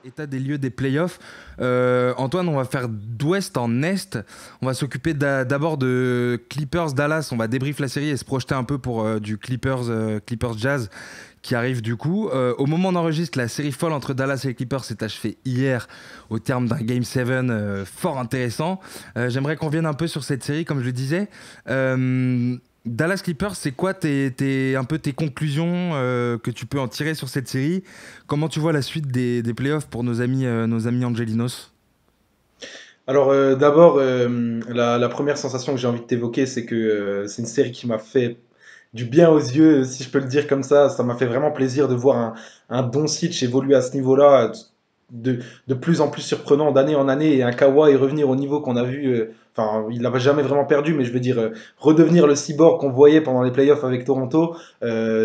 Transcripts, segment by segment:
État des lieux des playoffs. Antoine, on va faire d'ouest en est. On va s'occuper d'abord de Clippers Dallas. On va débrief la série et se projeter un peu pour du Clippers Jazz qui arrive du coup. Au moment où on enregistre, la série folle entre Dallas et les Clippers s'est achevée hier au terme d'un Game 7 fort intéressant. J'aimerais qu'on vienne un peu sur cette série, comme je le disais. Dallas Clippers, c'est quoi un peu tes conclusions que tu peux en tirer sur cette série? Comment tu vois la suite des playoffs pour nos amis Angelinos? Alors d'abord, la première sensation que j'ai envie de t'évoquer, c'est que c'est une série qui m'a fait du bien aux yeux, si je peux le dire comme ça. Ça m'a fait vraiment plaisir de voir un Doncic évoluer à ce niveau-là, de plus en plus surprenant d'année en année, et un Kawhi revenir au niveau qu'on a vu. Enfin, il n'a jamais vraiment perdu, mais je veux dire, redevenir le cyborg qu'on voyait pendant les playoffs avec Toronto.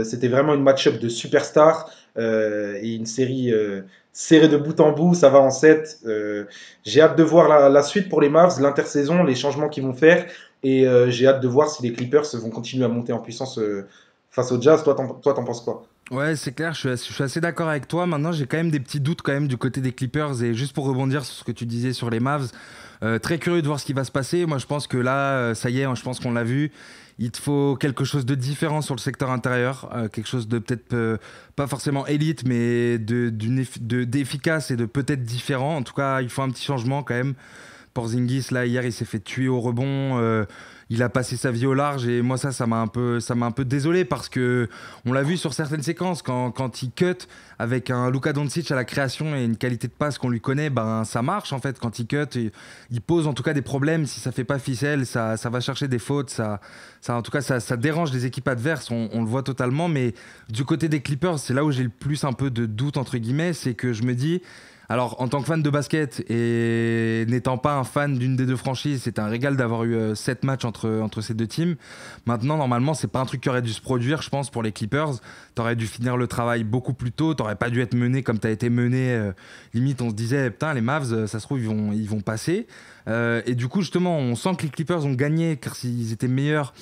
C'était vraiment une match-up de superstars et une série serrée de bout en bout. Ça va en 7. J'ai hâte de voir la suite pour les Mavs, l'intersaison, les changements qu'ils vont faire. Et j'ai hâte de voir si les Clippers vont continuer à monter en puissance face au Jazz. Toi, t'en penses quoi? Ouais, c'est clair, je suis assez d'accord avec toi. Maintenant, j'ai quand même des petits doutes quand même du côté des Clippers. Et juste pour rebondir sur ce que tu disais sur les Mavs, très curieux de voir ce qui va se passer. Moi, je pense que là, ça y est, je pense qu'on l'a vu. Il te faut quelque chose de différent sur le secteur intérieur, quelque chose de peut-être pas forcément élite, mais d'efficace et de peut-être différent. En tout cas, il faut un petit changement quand même. Porzingis, là, hier, il s'est fait tuer au rebond. Il a passé sa vie au large et moi ça m'a un peu désolé parce que on l'a vu sur certaines séquences quand il cut avec un Luka Doncic à la création et une qualité de passe qu'on lui connaît, ben ça marche en fait quand il cut, il pose en tout cas des problèmes si ça fait pas ficelle, ça va chercher des fautes, ça en tout cas ça dérange les équipes adverses, on le voit totalement. Mais du côté des Clippers, c'est là où j'ai le plus un peu de doute entre guillemets, c'est que je me dis alors, en tant que fan de basket et n'étant pas un fan d'une des deux franchises, c'est un régal d'avoir eu 7 matchs entre ces deux teams. Maintenant, normalement, c'est pas un truc qui aurait dû se produire, je pense, pour les Clippers. T'aurais dû finir le travail beaucoup plus tôt. T'aurais pas dû être mené comme t'as été mené. Limite, on se disait, putain, les Mavs, ça se trouve, ils vont passer. Et du coup, justement, on sent que les Clippers ont gagné car s'ils étaient meilleurs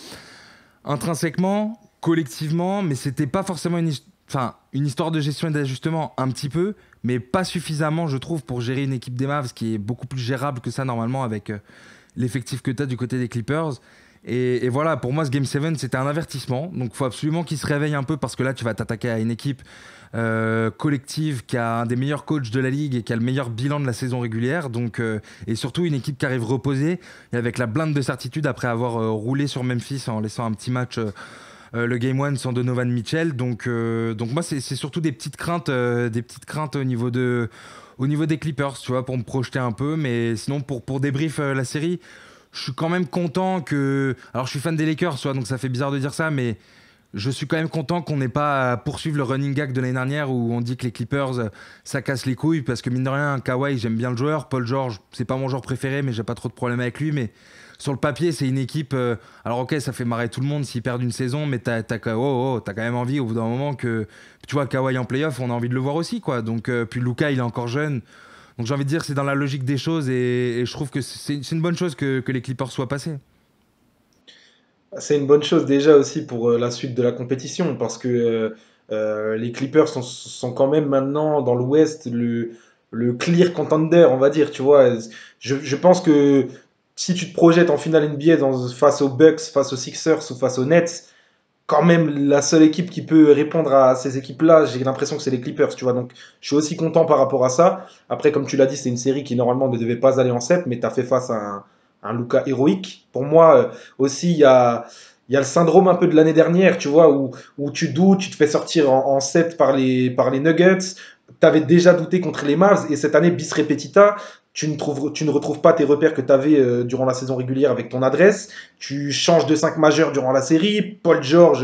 intrinsèquement, collectivement, mais c'était pas forcément une histoire de gestion et d'ajustement un petit peu, mais pas suffisamment, je trouve, pour gérer une équipe des Mavs qui est beaucoup plus gérable que ça normalement avec l'effectif que tu as du côté des Clippers. Et voilà, pour moi, ce Game 7, c'était un avertissement. Donc, il faut absolument qu'ils se réveillent un peu parce que là, tu vas t'attaquer à une équipe collective qui a un des meilleurs coachs de la ligue et qui a le meilleur bilan de la saison régulière. Donc, et surtout, une équipe qui arrive reposée et avec la blinde de certitude après avoir roulé sur Memphis en laissant un petit match. Le Game 1 sans Donovan Mitchell. Donc moi, c'est surtout des petites craintes au niveau des Clippers, tu vois, pour me projeter un peu. Mais sinon, pour débrief la série, je suis quand même content que. Alors, je suis fan des Lakers, tu vois, donc ça fait bizarre de dire ça, mais je suis quand même content qu'on n'ait pas à poursuivre le running gag de l'année dernière où on dit que les Clippers, ça casse les couilles parce que mine de rien, Kawhi, j'aime bien le joueur. Paul George, c'est pas mon joueur préféré, mais j'ai pas trop de problème avec lui. Mais sur le papier, c'est une équipe. Alors, ok, ça fait marrer tout le monde s'ils perdent une saison, mais t'as quand même envie au bout d'un moment que. Tu vois, Kawhi en playoff, on a envie de le voir aussi, quoi. Donc, puis Luka, il est encore jeune. Donc, j'ai envie de dire, c'est dans la logique des choses et je trouve que c'est une bonne chose que les Clippers soient passés. C'est une bonne chose déjà aussi pour la suite de la compétition parce que les Clippers sont quand même maintenant dans l'Ouest le clear contender, on va dire. Tu vois, je pense que si tu te projettes en finale NBA face aux Bucks, face aux Sixers ou face aux Nets, quand même la seule équipe qui peut répondre à ces équipes-là, j'ai l'impression que c'est les Clippers, tu vois. Donc je suis aussi content par rapport à ça. Après, comme tu l'as dit, c'est une série qui normalement ne devait pas aller en 7, mais tu as fait face à un Luka héroïque. Pour moi, aussi, il y a le syndrome un peu de l'année dernière, tu vois, où tu doutes, tu te fais sortir en 7 par les Nuggets. Tu avais déjà douté contre les Mavs, et cette année, bis repetita, tu ne retrouves pas tes repères que tu avais durant la saison régulière avec ton adresse. Tu changes de 5 majeurs durant la série. Paul George,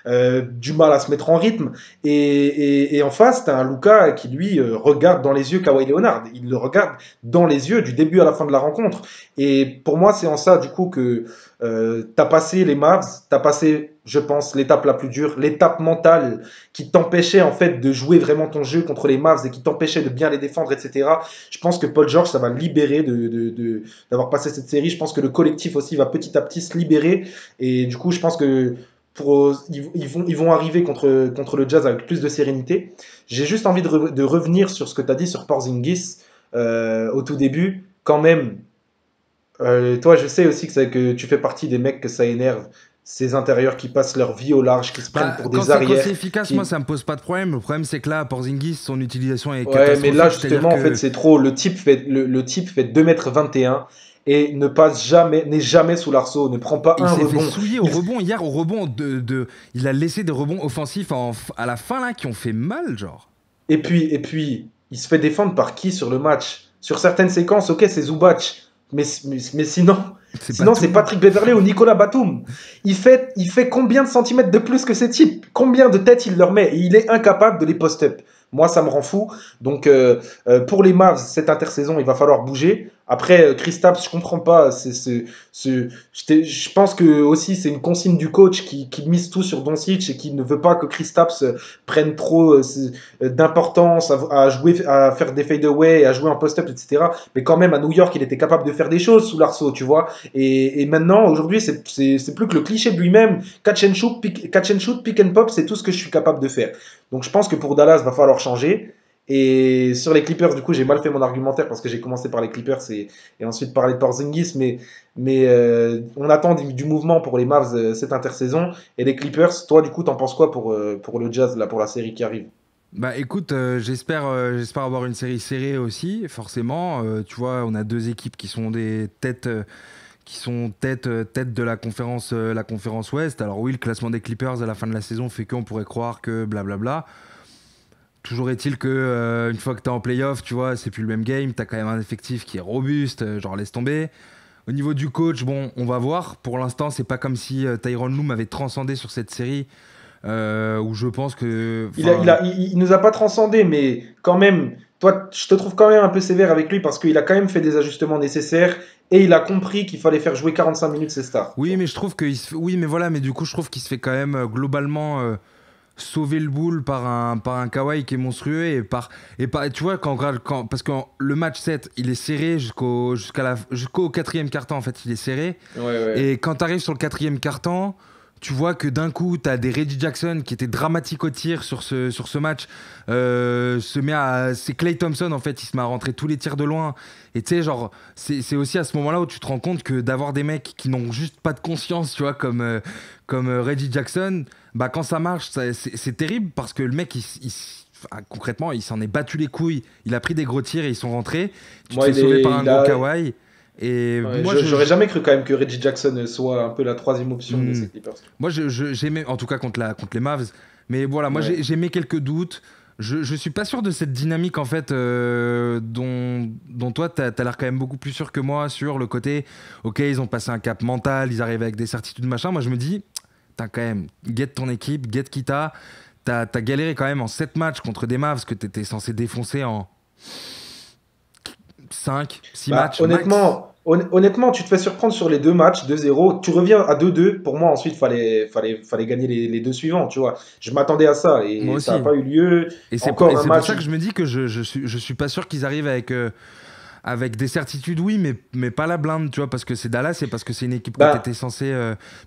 du mal à se mettre en rythme. Et en face, tu as un Luka qui, lui, regarde dans les yeux Kawhi Leonard. Il le regarde dans les yeux du début à la fin de la rencontre. Et pour moi, c'est en ça, du coup, que tu as passé les Mavs, tu as passé, je pense, l'étape la plus dure, l'étape mentale qui t'empêchait en fait de jouer vraiment ton jeu contre les Mavs et qui t'empêchait de bien les défendre, etc. Je pense que Paul George, ça va le libérer d'avoir passé cette série. Je pense que le collectif aussi va petit à petit se libérer. Et du coup, je pense que ils vont arriver contre le Jazz avec plus de sérénité. J'ai juste envie de revenir sur ce que tu as dit sur Porzingis au tout début. Quand même, toi, je sais aussi que tu fais partie des mecs que ça énerve. Ces intérieurs qui passent leur vie au large, qui se prennent Bah, pour quand des quand arrières. c'est efficace, moi, Qui... ça me pose pas de problème. Le problème, c'est que là, Porzingis, son utilisation est Ouais, mais là, catastrophique. C'est-à-dire justement, en fait, que c'est trop. Le type fait 2,21 m et n'est jamais sous l'arceau, ne prend pas il un s'est fait rebond. souiller au Il, rebond. Hier, au rebond, il a laissé des rebonds offensifs à la fin, là, qui ont fait mal, genre. et puis, il se fait défendre par qui sur le match? Sur certaines séquences, ok, c'est Zubac. Mais sinon, C'est sinon c'est Batum. Patrick Beverley ou Nicolas Batum. Il fait combien de centimètres de plus que ces types? Combien de têtes il leur met? Et il est incapable de les post-up. Moi, ça me rend fou. Donc, pour les Mavs, cette intersaison, il va falloir bouger. Après, Kristaps, je comprends pas. Je pense que aussi c'est une consigne du coach qui mise tout sur Doncic et qui ne veut pas que Kristaps prenne trop d'importance à jouer, à faire des fadeaway, à jouer en post-up, etc. Mais quand même, à New York, il était capable de faire des choses sous l'arceau, tu vois. Et maintenant, aujourd'hui, c'est plus que le cliché de lui-même. Catch and shoot, pick and pop, c'est tout ce que je suis capable de faire. Donc je pense que pour Dallas, va falloir changer. Et sur les Clippers, du coup, j'ai mal fait mon argumentaire parce que j'ai commencé par les Clippers et ensuite parler de Porzingis. Mais on attend du mouvement pour les Mavs cette intersaison. Et les Clippers, toi, du coup, t'en penses quoi pour le Jazz, là, pour la série qui arrive? Bah écoute, j'espère avoir une série serrée aussi, forcément. Tu vois, on a deux équipes qui sont des têtes, tête de la conférence Ouest. Alors oui, le classement des Clippers à la fin de la saison fait qu'on pourrait croire que blablabla. Toujours est-il que une fois que t'es en playoff, tu vois, c'est plus le même game. T'as quand même un effectif qui est robuste, genre laisse tomber. Au niveau du coach, bon, on va voir. Pour l'instant, c'est pas comme si Tyronn Lue m'avait transcendé sur cette série, où je pense que, enfin, Il nous a pas transcendé, mais quand même, toi, je te trouve quand même un peu sévère avec lui parce qu'il a quand même fait des ajustements nécessaires et il a compris qu'il fallait faire jouer 45 minutes ses stars. Tu oui, vois. mais je trouve que, oui, mais voilà, mais du coup, je trouve qu'il se fait quand même globalement sauver le boule par un Kawhi qui est monstrueux tu vois, parce que le match 7 il est serré jusqu'au quatrième quart-temps, en fait, il est serré. Ouais, ouais. Et quand tu arrives sur le quatrième quart-temps, tu vois que d'un coup, tu as des Reggie Jackson qui étaient dramatiques au tir sur ce match. C'est Klay Thompson, en fait, il se met à rentrer tous les tirs de loin. Et tu sais, genre, c'est aussi à ce moment-là où tu te rends compte que d'avoir des mecs qui n'ont juste pas de conscience, tu vois, comme Reggie Jackson, bah quand ça marche, c'est terrible parce que le mec, enfin, concrètement, il s'en est battu les couilles. Il a pris des gros tirs et ils sont rentrés. Tu te Moi, fais sauver par un il gros a, Kawhi. Et ouais, moi, j'aurais jamais cru quand même que Reggie Jackson soit un peu la troisième option de hmm. ces Clippers. Moi, j'aimais, en tout cas contre les Mavs, mais voilà, moi Ouais. j'ai mis quelques doutes. Je suis pas sûr de cette dynamique en fait dont toi t'as l'air quand même beaucoup plus sûr que moi sur le côté. Ok, ils ont passé un cap mental, ils arrivent avec des certitudes machin. Moi, je me dis, t'as quand même get ton équipe, get qui t'as galéré quand même en 7 matchs contre des Mavs que t'étais censé défoncer en 5 6 Bah, matchs max. honnêtement, tu te fais surprendre sur les deux matchs, 2-0. Tu reviens à 2-2. Pour moi, ensuite, fallait gagner les deux suivants, tu vois. Je m'attendais à ça Moi et ça n'a aussi. pas eu lieu. Et Encore un c'est pour match. ça que je me dis que je suis pas sûr qu'ils arrivent avec des certitudes, oui, mais pas la blinde, tu vois, parce que c'est Dallas et parce que c'est une équipe que tu étais Bah, censé.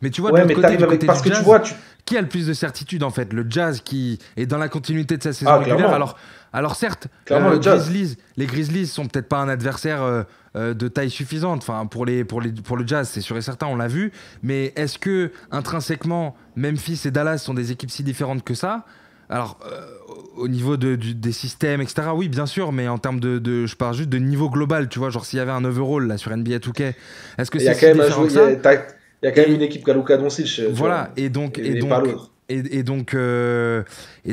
Mais tu vois, de ouais, l'autre mais côté, t'arrives du avec. côté du Parce que tu Jazz, vois, qui a le plus de certitude en fait? Le Jazz qui est dans la continuité de sa saison Ah, régulière. clairement. Alors certes, Clairement, le Jazz. Les Grizzlies sont peut-être pas un adversaire de taille suffisante. Enfin, pour le Jazz, c'est sûr et certain, on l'a vu. Mais est-ce que intrinsèquement, Memphis et Dallas sont des équipes si différentes que ça? Alors, au niveau des systèmes, etc., oui, bien sûr, mais en termes je parle juste de niveau global, tu vois, genre s'il y avait un overall là sur NBA 2K, est-ce que Il y c'est a quand si même un différent joueur, que ça? il y a quand même une Et équipe qui a Luka Doncic, tu vois. voilà, Et pas l'autre. et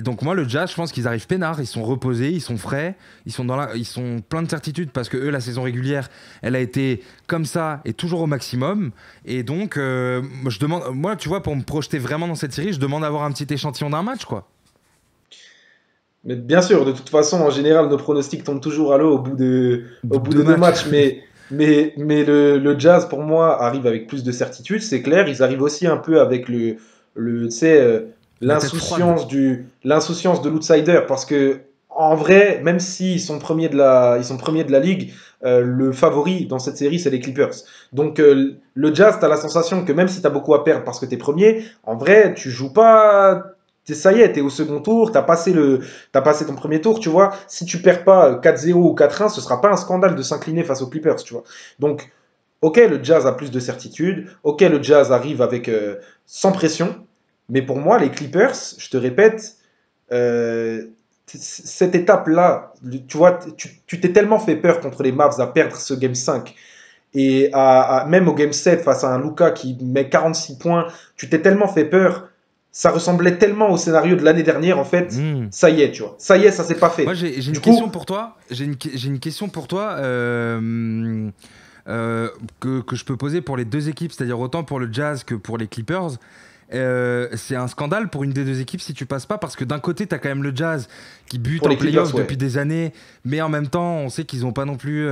donc moi, le Jazz, je pense qu'ils arrivent peinards, ils sont reposés, ils sont frais, ils sont pleins de certitudes parce que eux, la saison régulière, elle a été comme ça et toujours au maximum. Et donc, moi, tu vois, pour me projeter vraiment dans cette série, je demande d'avoir un petit échantillon d'un match, quoi. Mais bien sûr, de toute façon, en général, nos pronostics tombent toujours à l'eau au bout Deux de deux matchs. matchs. Mais le Jazz, pour moi, arrive avec plus de certitude, c'est clair. Ils arrivent aussi un peu avec tu sais, La tête froide. l'insouciance de l'outsider. Parce que en vrai, même s'ils sont ils sont premiers de la ligue, le favori dans cette série, c'est les Clippers. Donc le Jazz, tu as la sensation que même si tu as beaucoup à perdre parce que tu es premier, en vrai, tu joues pas. Ça y est, tu es au second tour, t'as passé ton premier tour, tu vois. Si tu perds pas 4-0 ou 4-1, ce sera pas un scandale de s'incliner face aux Clippers, tu vois. Donc, ok, le Jazz a plus de certitude, ok, le Jazz arrive avec sans pression, mais pour moi, les Clippers, je te répète, euh, cette étape-là, tu vois, tu t'es tellement fait peur contre les Mavs à perdre ce Game 5 et même au Game 7 face à un Luka qui met 46 points, tu t'es tellement fait peur, ça ressemblait tellement au scénario de l'année dernière en fait, Hmm. ça y est, tu vois, ça y est, ça s'est pas Moi, fait. j'ai Du une coup, question pour toi. J'ai une question pour toi que je peux poser pour les deux équipes, c'est-à-dire autant pour le Jazz que pour les Clippers. C'est un scandale pour une des deux équipes si tu passes pas, parce que d'un côté, tu as quand même le Jazz qui bute pour en les Clippers, playoff ouais. depuis des années, mais en même temps, on sait qu'ils ont pas non plus.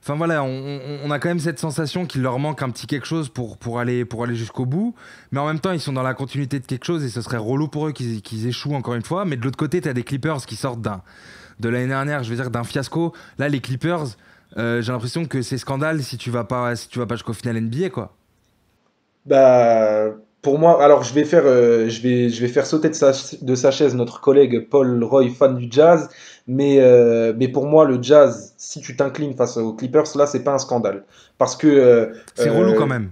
Enfin voilà, on a quand même cette sensation qu'il leur manque un petit quelque chose pour aller jusqu'au bout. Mais en même temps, ils sont dans la continuité de quelque chose et ce serait relou pour eux qu'ils échouent encore une fois. Mais de l'autre côté, tu as des Clippers qui sortent de l'année dernière, je veux dire, d'un fiasco. Là, les Clippers, j'ai l'impression que c'est scandale si tu vas pas jusqu'au final NBA, quoi. Bah, pour moi, alors je vais faire sauter de sa chaise notre collègue Paul Roy, fan du Jazz, mais pour moi, le Jazz, si tu t'inclines face aux Clippers, là, c'est pas un scandale. Parce que C'est relou quand euh, même.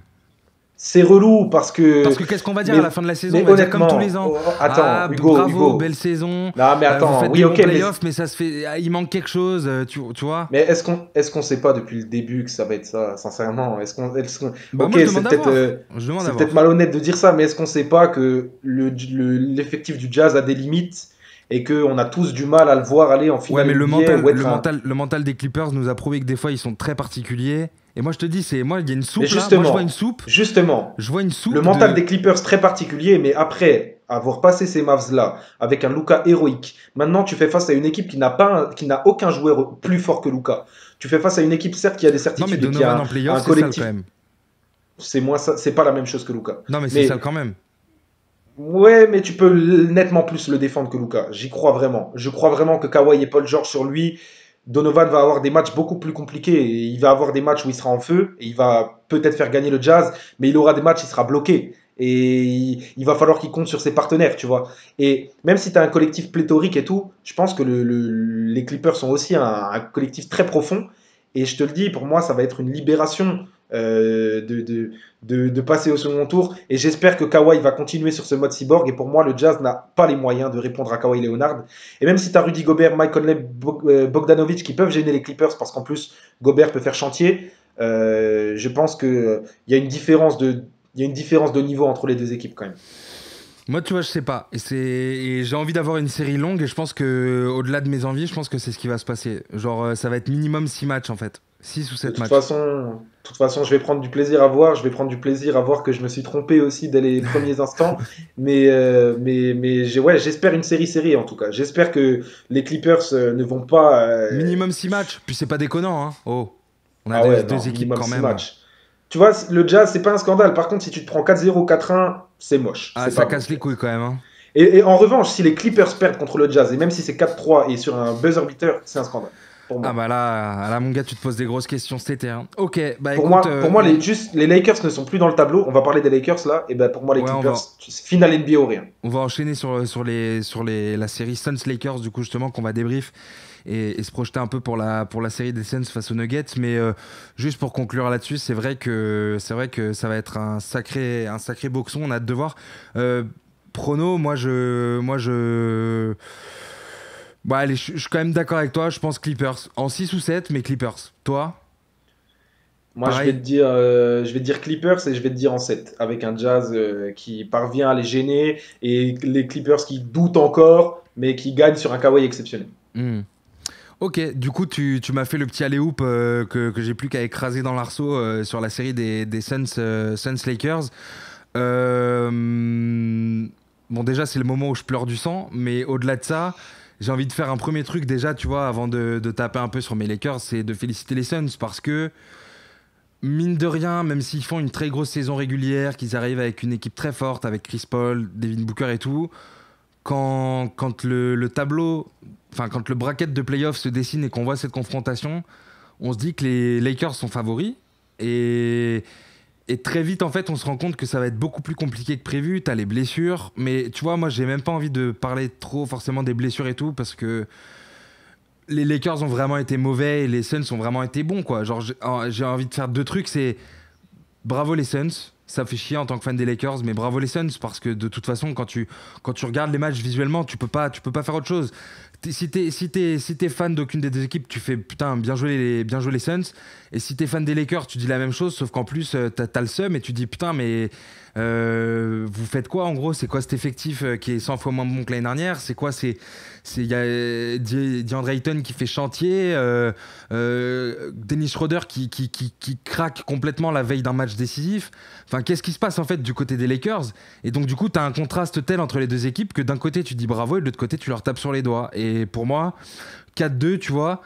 c'est relou, parce Parce que. que qu'est-ce qu'on va dire à Mais, la fin de la saison? On mais va dire comme tous les honnêtement, ans. attends, Ah, bravo, Hugo. belle saison. Non, mais Vous attends, faites des oui, bons ok, mais playoffs, mais ça se fait. Il manque quelque chose, tu vois? Mais est-ce qu'on sait pas depuis le début que ça va être ça, sincèrement? Bah, Ok, moi, je demande à voir. Je demande à c'est peut-être voir. malhonnête de dire ça, mais est-ce qu'on sait pas que l'effectif du Jazz a des limites et qu'on a tous du mal à le voir aller en Ouais, finale mais NBA ou être un. le mental des Clippers nous a prouvé que des fois, ils sont très particuliers. Et moi, je te dis, moi, il y a une Mais soupe là. Moi, justement, je vois une le soupe mental de. des Clippers très particulier, mais après avoir passé ces Mavs-là avec un Luka héroïque, maintenant tu fais face à une équipe qui n'a aucun joueur plus fort que Luka. Tu fais face à une équipe certes qui a des Non, mais certitudes et qui Donovan a en playoff, un c'est sale quand collectif. même. C'est moins ça, c'est pas la même chose que Luka. Non, mais c'est sale Mais quand même. ouais, mais tu peux nettement plus le défendre que Luka. J'y crois vraiment. Je crois vraiment que Kawhi et Paul George sur lui, Donovan va avoir des matchs beaucoup plus compliqués. Et il va avoir des matchs où il sera en feu et il va peut-être faire gagner le Jazz, mais il aura des matchs où il sera bloqué. Et il va falloir qu'il compte sur ses partenaires, tu vois. Et même si tu as un collectif pléthorique et tout, je pense que les Clippers sont aussi un collectif très profond. Et je te le dis, pour moi, ça va être une libération de passer au second tour. Et j'espère que Kawhi va continuer sur ce mode cyborg. Et pour moi, le Jazz n'a pas les moyens de répondre à Kawhi Leonard. Et même si tu as Rudy Gobert, Mike Conley, Bogdanovic qui peuvent gêner les Clippers, parce qu'en plus, Gobert peut faire chantier, je pense qu'il y a une différence il y a une différence de niveau entre les deux équipes quand même. Moi, tu vois, je sais pas. Et j'ai envie d'avoir une série longue et je pense que, au-delà de mes envies, je pense que c'est ce qui va se passer. Genre, ça va être minimum 6 matchs en fait. 6 ou De 7 matchs. toute façon, je vais prendre du plaisir à voir. Je vais prendre du plaisir à voir que je me suis trompé aussi dès les premiers instants. Mais ouais, j'espère une série en tout cas. J'espère que les Clippers ne vont pas. Minimum 6 matchs. Puis c'est pas déconnant, hein. Oh. On a Ah ouais, deux non, équipes minimum quand 6 même. matchs. Tu vois, le Jazz, c'est pas un scandale. Par contre, si tu te prends 4-0, 4-1, c'est moche. Ah, C'est ça pas bon, casse tu les vois. couilles quand même, hein. Et en revanche, si les Clippers perdent contre le Jazz, et même si c'est 4-3 et sur un buzzer beater, c'est un scandale. Pour Ah moi. bah là, mon gars, tu te poses des grosses questions cet été, hein. Ok, bah écoute, Pour moi les Lakers ne sont plus dans le tableau. On va parler des Lakers là. Et ben pour moi, les ouais, Clippers, finale NBA ou rien. on va enchaîner la série Suns-Lakers, du coup, justement, qu'on va débrief et se projeter un peu pour la série des Suns face aux Nuggets. Mais juste pour conclure là-dessus, c'est vrai que ça va être un sacré boxon. On a hâte de voir. Prono, bah, allez, je suis quand même d'accord avec toi. Je pense Clippers en 6 ou 7, mais Clippers. Toi, Moi, pareil. je vais te dire Clippers et je vais te dire en 7 avec un Jazz qui parvient à les gêner et les Clippers qui doutent encore, mais qui gagnent sur un Kawhi exceptionnel. Hmm. Ok, du coup, tu m'as fait le petit alley-oop que j'ai plus qu'à écraser dans l'arceau sur la série des Suns Lakers. Bon, déjà, c'est le moment où je pleure du sang, mais au-delà de ça, j'ai envie de faire un premier truc déjà, tu vois, avant de taper un peu sur mes Lakers, c'est de féliciter les Suns parce que, mine de rien, même s'ils font une très grosse saison régulière, qu'ils arrivent avec une équipe très forte, avec Chris Paul, Devin Booker et tout, quand le tableau, enfin quand le bracket de playoff se dessine et qu'on voit cette confrontation, on se dit que les Lakers sont favoris. Et, et très vite, en fait, on se rend compte que ça va être beaucoup plus compliqué que prévu. T'as les blessures. Mais tu vois, moi, j'ai même pas envie de parler trop forcément des blessures et tout, parce que les Lakers ont vraiment été mauvais et les Suns ont vraiment été bons, quoi. Genre, j'ai envie de faire deux trucs. C'est bravo les Suns. Ça fait chier en tant que fan des Lakers, mais bravo les Suns parce que de toute façon, quand tu regardes les matchs visuellement, tu peux pas faire autre chose. Si t'es fan d'aucune des deux équipes, tu fais putain bien joué les Suns. Et si t'es fan des Lakers, tu dis la même chose, sauf qu'en plus t'as le seum et tu dis putain mais vous faites quoi en gros? C'est quoi cet effectif qui est 100 fois moins bon que l'année dernière? C'est quoi? Il y a DeAndre Ayton qui fait chantier, Dennis Schroeder qui craque complètement la veille d'un match décisif. Enfin, qu'est-ce qui se passe en fait du côté des Lakers? Et donc du coup, tu as un contraste tel entre les deux équipes que d'un côté tu dis bravo et de l'autre côté tu leur tapes sur les doigts. Et pour moi, 4-2, tu vois,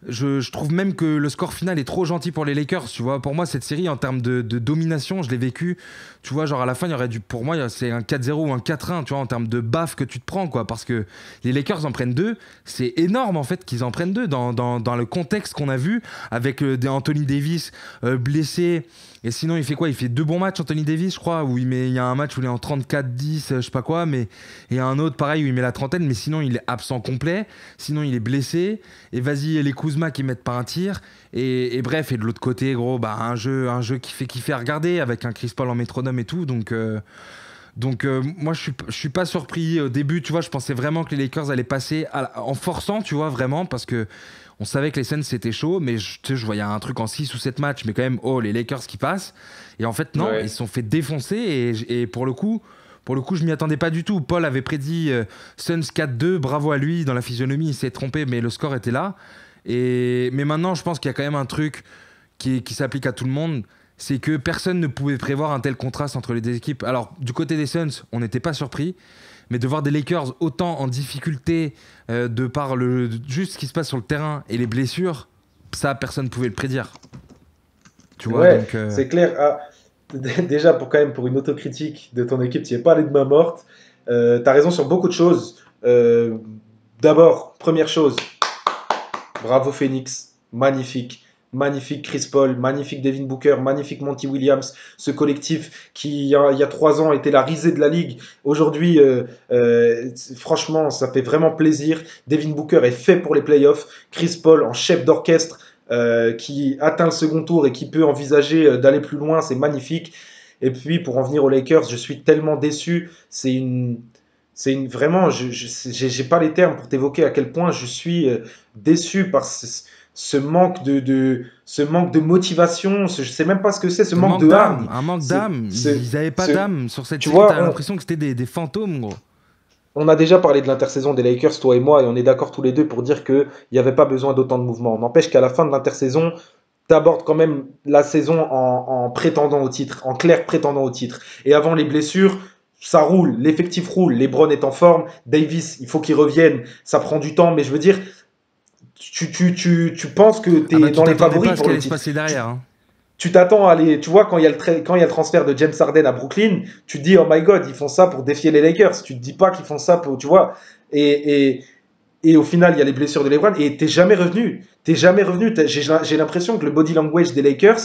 je trouve même que le score final est trop gentil pour les Lakers. Tu vois, pour moi, cette série en termes de domination, je l'ai vécu. Tu vois, genre à la fin, il y aurait dû, pour moi, c'est un 4-0 ou un 4-1, tu vois, en termes de baffe que tu te prends, quoi. Parce que les Lakers en prennent deux. C'est énorme, en fait, qu'ils en prennent deux dans le contexte qu'on a vu avec des Anthony Davis blessé. Et sinon, il fait quoi? Il fait deux bons matchs, Anthony Davis, je crois, où il y a un match où il est en 34-10, je sais pas quoi, mais et un autre, pareil, où il met la trentaine, mais sinon, il est absent complet. Sinon, il est blessé. Et vas-y, les Kuzma qui mettent pas un tir. Et bref, et de l'autre côté, gros, bah, un jeu qui fait kiffer à regarder avec un Chris Paul en métronome et tout. Moi, je suis pas surpris. Au début, tu vois, je pensais vraiment que les Lakers allaient passer en forçant, tu vois, vraiment, parce que on savait que les Suns c'était chaud, mais tu sais, je voyais un truc en 6 ou 7 matchs, mais quand même, oh, les Lakers qui passent. Et en fait, non, Ouais. ils se sont fait défoncer. Et pour le coup, je m'y attendais pas du tout. Paul avait prédit Suns 4-2, bravo à lui. Dans la physionomie, il s'est trompé, mais le score était là. Mais maintenant, je pense qu'il y a quand même un truc qui s'applique à tout le monde. C'est que personne ne pouvait prévoir un tel contraste entre les deux équipes. Alors, du côté des Suns, on n'était pas surpris. Mais de voir des Lakers autant en difficulté de par juste ce qui se passe sur le terrain et les blessures, ça, personne ne pouvait le prédire. Tu vois, Ouais, donc. c'est clair. Ah, déjà, quand même, pour une autocritique de ton équipe, tu n'y es pas allé de main morte. Tu as raison sur beaucoup de choses. D'abord, première chose, bravo Phoenix, magnifique. Magnifique Chris Paul, magnifique Devin Booker, magnifique Monty Williams, ce collectif qui, il y a 3 ans, était la risée de la ligue. Aujourd'hui, franchement, ça fait vraiment plaisir. Devin Booker est fait pour les playoffs. Chris Paul en chef d'orchestre qui atteint le second tour et qui peut envisager d'aller plus loin, c'est magnifique. Et puis, pour en venir aux Lakers, je suis tellement déçu. Vraiment, j'ai pas les termes pour t'évoquer à quel point je suis déçu par ce manque de motivation. Je sais même pas ce que c'est, ce manque de âme. Un manque Ce, d'âme. ce, Ils avaient pas ce- d'âme sur cette Tu série. vois, T'as l'impression que c'était des fantômes, gros. on a déjà parlé de l'intersaison des Lakers, toi et moi, et on est d'accord tous les deux pour dire qu'il n'y avait pas besoin d'autant de mouvement. N'empêche qu'à la fin de l'intersaison, t'abordes quand même la saison en prétendant au titre, en clair prétendant au titre. Et avant les blessures, ça roule, l'effectif roule, LeBron est en forme, Davis, il faut qu'il revienne, ça prend du temps, mais je veux dire, tu penses que Ah tu bah, es tu dans les t'attendais pas favoris à ce pour qui le allait se titre. passer Tu derrière, hein. tu t'attends à aller, tu vois, quand il y a le transfert de James Harden à Brooklyn, tu te dis, oh my god, ils font ça pour défier les Lakers. Tu te dis pas qu'ils font ça pour, tu vois. Et, et, et au final, il y a les blessures de LeBron et t'es jamais revenu. T'es jamais revenu. J'ai l'impression que le body language des Lakers,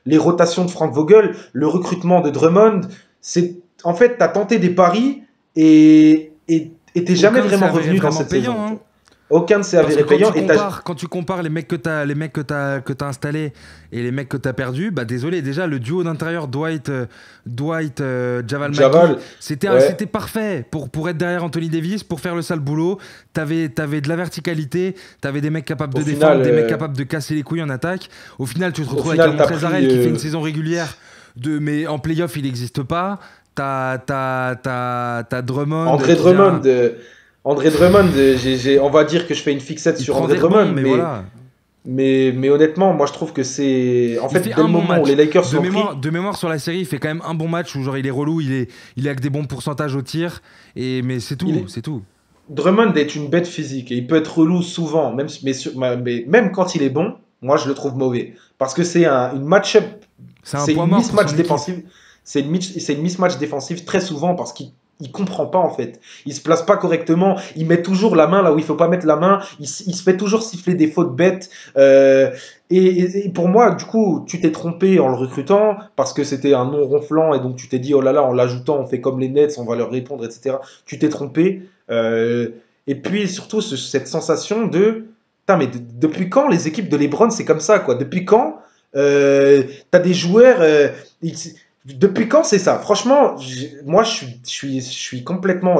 les rotations de Frank Vogel, le recrutement de Drummond, c'est, en fait, t'as tenté des paris et t'es jamais Aucun ne s'est vraiment avéré revenu dans vraiment cette payant, saison. Tu hein. vois. Aucun ne s'est Parce que avéré payant et quand tu compares les mecs que t'as installés et les mecs que t'as perdus, bah désolé, déjà le duo d'intérieur Javal McGee, Javal, ouais, c'était parfait pour être derrière Anthony Davis, pour faire le sale boulot. T'avais de la verticalité, t'avais des mecs capables au de final, défendre, des mecs capables de casser les couilles en attaque. Au final, tu te au retrouves avec un final, t'as pris Montrezl qui fait une saison régulière, mais en playoff, il n'existe pas. T'as Drummond André qui vient. Drummond, on va dire que je fais une fixette Il sur prend André des rebonds, Drummond, mais voilà. mais honnêtement, moi je trouve que c'est. En Il fait, fait dès un le bon moment où les match. Lakers l'ont pris, De mémoire sur la série, il fait quand même un bon match où genre il est relou, il est avec des bons pourcentages au tir. Mais c'est il tout, est- c'est tout. Drummond est une bête physique et il peut être relou souvent, mais même quand il est bon, moi je le trouve mauvais. Parce que une match-up, C'est un c'est point une mort pour son mismatch équipe. défensive, c'est une mismatch défensive très souvent parce qu'il il comprend pas en fait. Il se place pas correctement. Il met toujours la main là où il faut pas mettre la main. Il se fait toujours siffler des fautes bêtes. Et pour moi, du coup, tu t'es trompé en le recrutant parce que c'était un nom ronflant et donc tu t'es dit oh là là, en l'ajoutant, on fait comme les Nets, on va leur répondre, etc. Tu t'es trompé. Et puis surtout cette sensation de putain, mais depuis quand les équipes de LeBron c'est comme ça quoi? Depuis quand t'as des joueurs depuis quand c'est ça? Franchement, moi je suis complètement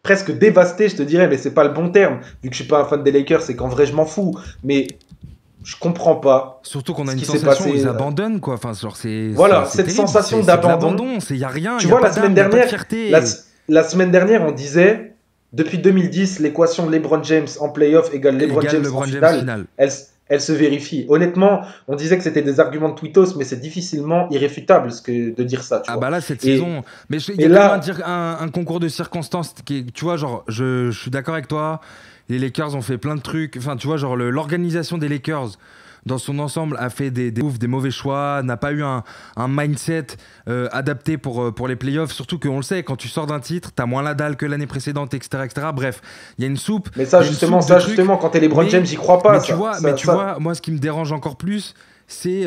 presque dévasté, je te dirais, mais c'est pas le bon terme, vu que je suis pas un fan des Lakers, c'est qu'en vrai je m'en fous. Mais je comprends pas Surtout qu'on a ce une qui s'est sensation où passé. ils abandonnent, quoi. Enfin, genre, Voilà, c'est cette terrible. sensation C'est de d'abandon. l'abandon. Il n'y a rien, il Tu n'y a vois, pas la semaine d'âme, il n'y a pas de dernière, la, fierté. la semaine dernière, on disait, depuis 2010, l'équation LeBron James en playoff égale LeBron Égale James en LeBron James finale, final. elle se vérifie. Honnêtement, on disait que c'était des arguments de tweetos, mais c'est difficilement irréfutable de dire ça, tu Ah vois. bah là, cette Et, saison. Mais il y et a quand même là, un concours de circonstances qui est, tu vois, genre, je suis d'accord avec toi. Les Lakers ont fait plein de trucs. Enfin, tu vois, genre, l'organisation des Lakers dans son ensemble a fait des mauvais choix, n'a pas eu un mindset adapté pour les playoffs. Surtout qu'on le sait, quand tu sors d'un titre, t'as moins la dalle que l'année précédente, etc., etc. Bref, il y a une soupe. mais Il y a une soupe de trucs. justement, quand t'es LeBron James, Mais, j'y crois pas, mais tu ça. vois, moi, ce qui me dérange encore plus, c'est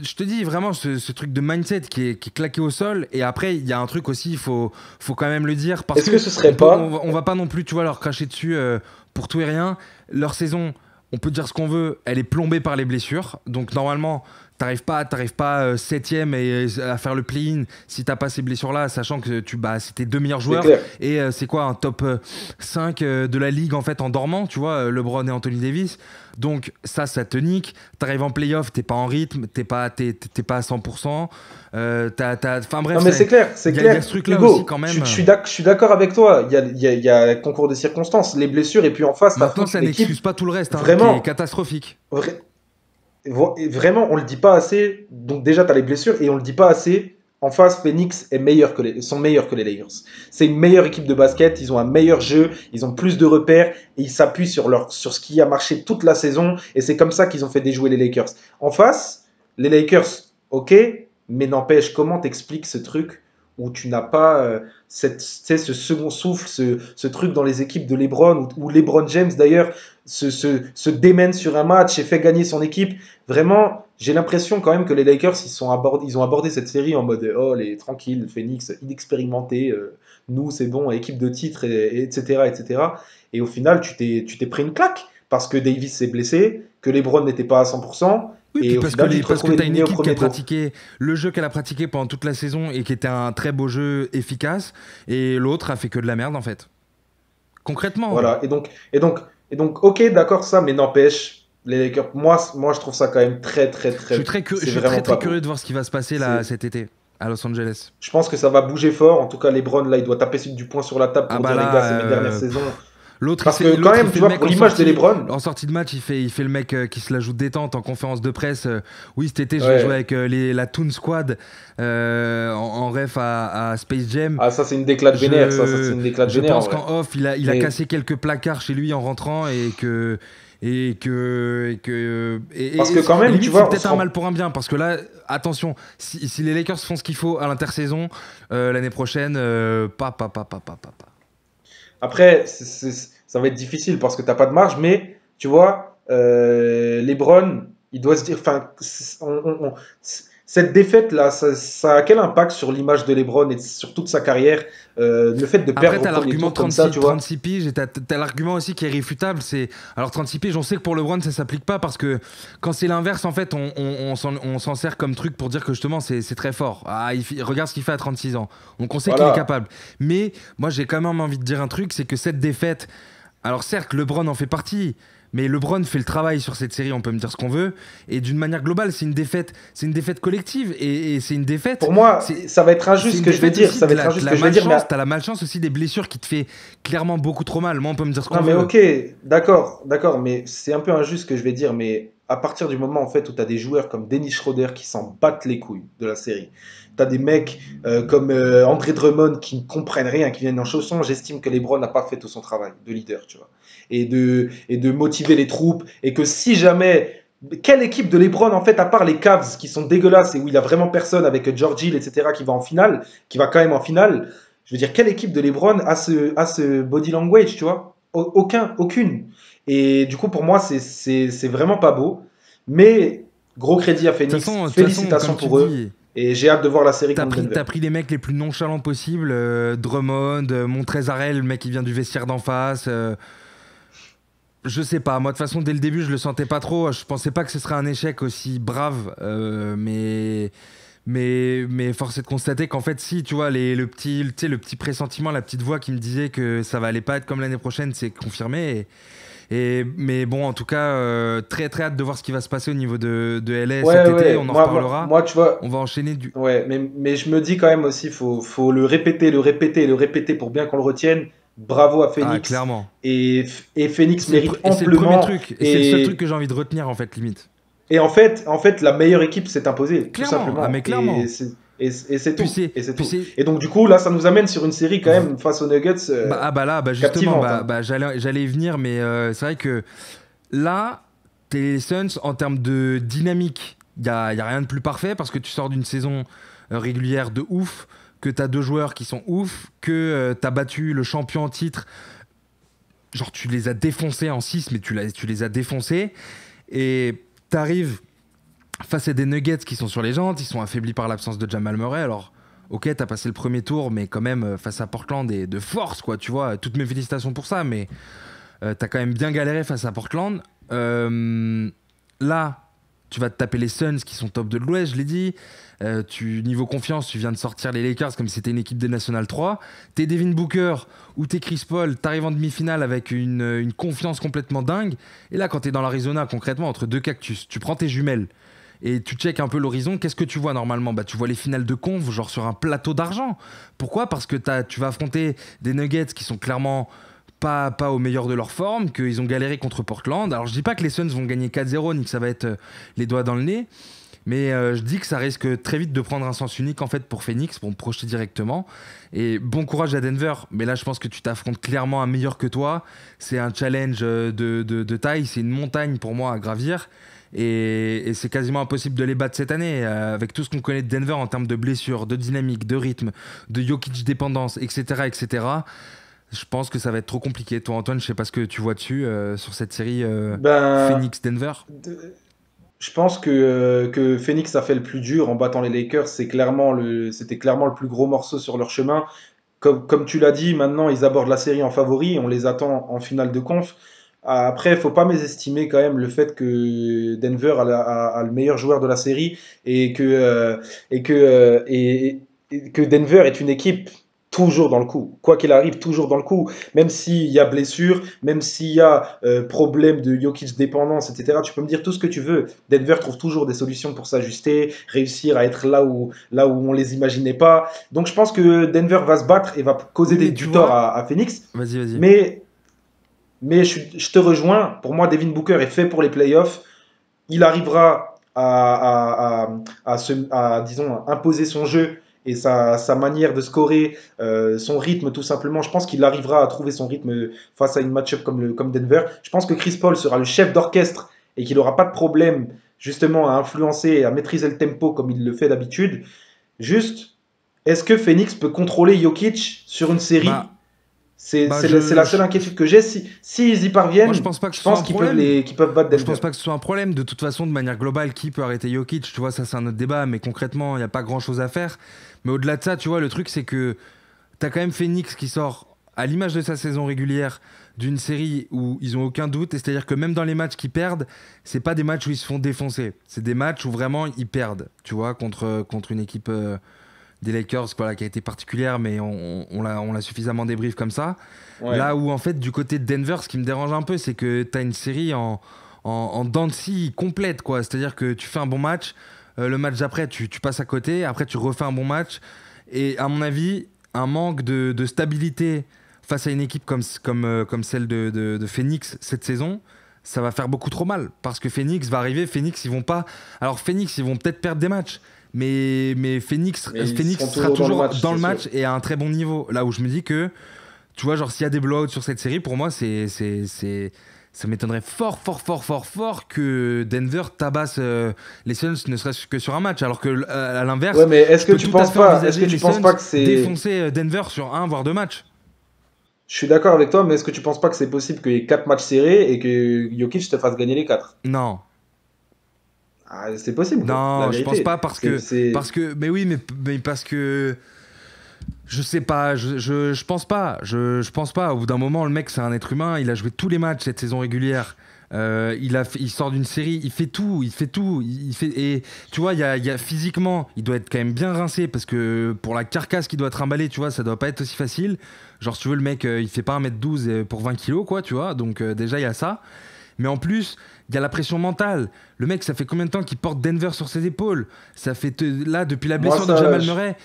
je te dis vraiment ce truc de mindset qui est claqué au sol. Et après, il y a un truc aussi, faut quand même le dire. Parce Est-ce que que ce serait on va pas non plus, tu vois, leur cracher dessus pour tout et rien. Leur saison, on peut dire ce qu'on veut, elle est plombée par les blessures. Donc normalement, t'arrives pas septième et à faire le play-in si t'as pas ces blessures-là, sachant que c'était deux meilleurs c'est joueurs. clair? Et c'est quoi, un top 5 de la ligue en fait en dormant, tu vois, LeBron et Anthony Davis. Donc ça te nique. T'arrives en playoff, t'es pas en rythme, t'es pas à 100%. Enfin bref, Non, mais c'est clair, c'est il y a clair. ce truc-là aussi Hugo, quand même. je suis d'accord avec toi. Il y a concours de circonstances, les blessures, et puis en face, t'as Maintenant, toute ça une équipe. n'excuse pas tout le reste, hein, qui est Vraiment, catastrophique. vra- vraiment, on le dit pas assez. Donc, déjà, t'as les blessures, et on le dit pas assez. En face, Phoenix sont meilleurs que les Lakers. C'est une meilleure équipe de basket, ils ont un meilleur jeu, ils ont plus de repères, et ils s'appuient sur ce qui a marché toute la saison, et c'est comme ça qu'ils ont fait déjouer les Lakers. En face, les Lakers, ok, mais n'empêche, comment t'expliques ce truc où tu n'as pas ce second souffle, ce truc dans les équipes de LeBron, où LeBron James d'ailleurs se démène sur un match et fait gagner son équipe. Vraiment, j'ai l'impression quand même que les Lakers, ils ont abordé cette série en mode oh, les tranquilles, Phoenix, inexpérimenté, nous c'est bon, équipe de titre, etc., etc. Et cetera. Et au final, tu t'es pris une claque parce que Davis s'est blessé, que LeBron n'était pas à 100%, Oui, puis et au final, tu te parce que retrouves tu as une éliminé au équipe qui a premier tour. pratiqué le jeu qu'elle a pratiqué pendant toute la saison et qui était un très beau jeu efficace, et l'autre a fait que de la merde en fait. Concrètement. Voilà, et donc, ok, d'accord, ça, mais n'empêche, les Lakers, moi, je trouve ça quand même très, très, très, Je c'est suis vraiment très pas très beau. curieux de voir ce qui va se passer là C'est, cet été à Los Angeles. je pense que ça va bouger fort. En tout cas, LeBron, là, il doit taper du poing sur la table Ah pour bah dire, les gars, là, c'est mes dernières saisons. l'autre Parce que quand il même, fait tu le vois, mec pour l'image de LeBron, en sortie de match, il fait le mec qui se la joue détente en conférence de presse. Oui, cet été, je vais jouer ouais, avec la Toon Squad en ref à Space Jam. ah, ça, c'est une déclate vénère, ça, c'est Je, une déclate je vénère, en pense vrai. qu'en off, il a Mais, cassé quelques placards chez lui en rentrant parce que quand et même, tu limite, c'est vois, on peut-être se un mal rend, pour un bien parce que là, attention, si les Lakers font ce qu'il faut à l'intersaison l'année prochaine, pas. après, ça va être difficile parce que t'as pas de marge, mais tu vois, LeBron, il doit se dire, enfin, cette défaite-là, ça a quel impact sur l'image de LeBron et sur toute sa carrière, le fait de Après, perdre au t'as premier l'argument tour comme ça, 36, tu vois. 36 piges et t'as l'argument aussi qui est réfutable. Alors, 36 piges, on sait que pour LeBron, ça s'applique pas parce que quand c'est l'inverse, en fait, on s'en sert comme truc pour dire que justement, c'est très fort. Ah, regarde ce qu'il fait à 36 ans. Donc, on sait qu'il est Voilà. capable. Mais moi, j'ai quand même envie de dire un truc, c'est que cette défaite, alors certes, LeBron en fait partie. Mais LeBron fait le travail sur cette série, on peut me dire ce qu'on veut. Et d'une manière globale, c'est une défaite collective. Et c'est une défaite. Pour moi, C'est, ça va être c'est injuste ce une que je vais défaite dire. aussi Ça va de être injuste ce la que je vais dire, mais malchance. T'as la malchance aussi des blessures qui te fait clairement beaucoup trop mal. Moi, on peut me dire ce qu'on non, mais veut. ok, d'accord, d'accord, mais c'est un peu injuste ce que je vais dire, mais à partir du moment en fait où tu as des joueurs comme Dennis Schroeder qui s'en battent les couilles de la série, tu as des mecs comme André Drummond qui ne comprennent rien, qui viennent en chaussons, j'estime que LeBron n'a pas fait tout son travail de leader, tu vois, et de motiver les troupes, et que si jamais quelle équipe de LeBron, en fait, à part les Cavs qui sont dégueulasses et où il a vraiment personne avec George Hill, etc., qui va en finale, qui va quand même en finale, je veux dire, quelle équipe de LeBron a ce body language, tu vois? Aucune. Et du coup, pour moi, c'est vraiment pas beau. Mais gros crédit à Phoenix. De toute façon, Félicitations comme tu pour eux. dis, Et j'ai hâte de voir la série contre Denver. t'as pris les mecs les plus nonchalants possibles. Drummond, Montrezarel, le mec qui vient du vestiaire d'en face. Je sais pas, moi de toute façon dès le début je le sentais pas trop, je pensais pas que ce serait un échec aussi brave, mais force est de constater qu'en fait si, tu vois, le petit, tu sais, le petit pressentiment, la petite voix qui me disait que ça va aller pas être comme l'année prochaine, c'est confirmé. Mais bon, en tout cas, très très hâte de voir ce qui va se passer au niveau de LA cet Ouais, été, ouais. on en Moi, reparlera. moi, tu vois, On va enchaîner du... ouais, mais je me dis quand même aussi, faut le répéter, le répéter, le répéter pour bien qu'on le retienne. Bravo à Ah, Phoenix. clairement. Et Phoenix mérite Et c'est le premier amplement. truc, et c'est le seul truc que j'ai envie de retenir en fait, limite. Et en fait, la meilleure équipe s'est imposée, tout Clairement, ah mais simplement. clairement. Et c'est Puis tout. c'est... Et c'est Puis tout. c'est Et donc, du coup, là, ça nous amène sur une série quand même face aux Nuggets bah là, bah justement, captivante, hein. j'allais y venir, mais c'est vrai que là, tes Suns, en termes de dynamique, y a rien de plus parfait parce que tu sors d'une saison régulière de ouf, que tu as deux joueurs qui sont ouf, que tu as battu le champion en titre. Genre, tu les as défoncés en 6, mais tu les as défoncés. Et tu arrives face à des Nuggets qui sont sur les jantes, ils sont affaiblis par l'absence de Jamal Murray. Alors, ok, t'as passé le premier tour, mais quand même, face à Portland et de force, quoi, tu vois. Toutes mes félicitations pour ça, mais t'as quand même bien galéré face à Portland. Là, tu vas te taper les Suns qui sont top de l'Ouest, je l'ai dit. Niveau confiance, tu viens de sortir les Lakers comme si c'était une équipe des National 3. T'es Devin Booker ou t'es Chris Paul, t'arrives en demi-finale avec une confiance complètement dingue. Et là, quand t'es dans l'Arizona, concrètement, entre deux cactus, tu prends tes jumelles et tu checkes un peu l'horizon. Qu'est-ce que tu vois normalement? Bah, tu vois les finales de conf, genre sur un plateau d'argent. Pourquoi? Parce que tu vas affronter des Nuggets qui sont clairement pas au meilleur de leur forme, qu'ils ont galéré contre Portland. Alors je dis pas que les Suns vont gagner 4-0 ni que ça va être les doigts dans le nez, mais je dis que ça risque très vite de prendre un sens unique en fait pour Phoenix, pour me projeter directement. Et bon courage à Denver, mais là je pense que tu t'affrontes clairement un meilleur que toi. C'est un challenge de taille, c'est une montagne pour moi à gravir. Et c'est quasiment impossible de les battre cette année, avec tout ce qu'on connaît de Denver en termes de blessures, de dynamique, de rythme, de Jokic dépendance, etc., etc. Je pense que ça va être trop compliqué. Toi, Antoine, je sais pas ce que tu vois dessus sur cette série Ben, Phoenix-Denver. je pense que Phoenix a fait le plus dur en battant les Lakers. C'était clairement le plus gros morceau sur leur chemin. Comme tu l'as dit, maintenant ils abordent la série en favori. On les attend en finale de conf. Après, il faut pas mésestimer quand même le fait que Denver a le meilleur joueur de la série et que Denver est une équipe toujours dans le coup. Quoi qu'il arrive, toujours dans le coup. Même s'il y a blessure, même s'il y a problème de Jokic dépendance, etc. Tu peux me dire tout ce que tu veux. Denver trouve toujours des solutions pour s'ajuster, réussir à être là où on les imaginait pas. Donc je pense que Denver va se battre et va causer Oui, mais tu du tort vois, à Phoenix. vas-y, vas-y. Mais je te rejoins. Pour moi, Devin Booker est fait pour les playoffs. Il arrivera disons, imposer son jeu et sa manière de scorer, son rythme tout simplement. Je pense qu'il arrivera à trouver son rythme face à une match-up comme Denver. Je pense que Chris Paul sera le chef d'orchestre et qu'il n'aura pas de problème justement à influencer et à maîtriser le tempo comme il le fait d'habitude. Juste, est-ce que Phoenix peut contrôler Jokic sur une série? Bah, C'est la seule inquiétude que j'ai. Si ils y moi, je parviennent, pense pas que je ce soit pense un problème. qu'ils peuvent battre Moi, je Denver. pense pas que ce soit un problème. De toute façon, de manière globale, qui peut arrêter Jokic? Tu vois, ça, c'est un autre débat, mais concrètement, il n'y a pas grand-chose à faire. Mais au-delà de ça, tu vois, le truc, c'est que t'as quand même Phoenix qui sort, à l'image de sa saison régulière, d'une série où ils ont aucun doute. Et c'est-à-dire que même dans les matchs qu'ils perdent, c'est pas des matchs où ils se font défoncer. C'est des matchs où vraiment ils perdent, tu vois, contre une équipe des Lakers, voilà, qui a été particulière, mais on l'a suffisamment débrief comme ça. Ouais. Là où, en fait, du côté de Denver, ce qui me dérange un peu, c'est que t'as une série en dents de scie complète, quoi. C'est-à-dire que tu fais un bon match, le match d'après, tu passes à côté, après, tu refais un bon match. Et à mon avis, un manque de stabilité face à une équipe comme celle de Phoenix cette saison, ça va faire beaucoup trop mal. Parce que Phoenix va arriver, Phoenix, ils vont pas. Alors, Phoenix, ils vont peut-être perdre des matchs. Mais Mais ils Phoenix seront sera toujours dans le toujours match, dans c'est le sûr. match et à un très bon niveau. Là où je me dis que, tu vois, genre, s'il y a des blowouts sur cette série, pour moi, Ça m'étonnerait fort, fort, fort, fort, fort que Denver tabasse les Suns, ne serait-ce que sur un match. Alors que à l'inverse, Ouais, mais est-ce je que peux tu tout à penses fait pas, est-ce que envisager tu les penses Suns pas que c'est, défoncer Denver sur un voire deux matchs. je suis d'accord avec toi, mais est-ce que tu penses pas que c'est possible qu'il y ait 4 matchs serrés et que Jokic te fasse gagner les 4? Non, Ah, c'est possible, quoi, la non, je pense pas vérité. mais oui, mais parce que je sais pas, je pense pas, je pense pas. Au bout d'un moment, le mec, c'est un être humain. Il a joué tous les matchs cette saison régulière. Il sort d'une série, il fait tout, et tu vois, physiquement, il doit être quand même bien rincé parce que pour la carcasse qu'il doit trimballer, tu vois, ça doit pas être aussi facile. Genre, si tu veux, le mec, il fait pas 1m12 pour 20 kilos, quoi, tu vois. Donc, déjà, il y a ça. Mais en plus, il y a la pression mentale. Le mec, ça fait combien de temps qu'il porte Denver sur ses épaules? Ça fait là depuis la Moi, blessure de ça, Jamal Murray,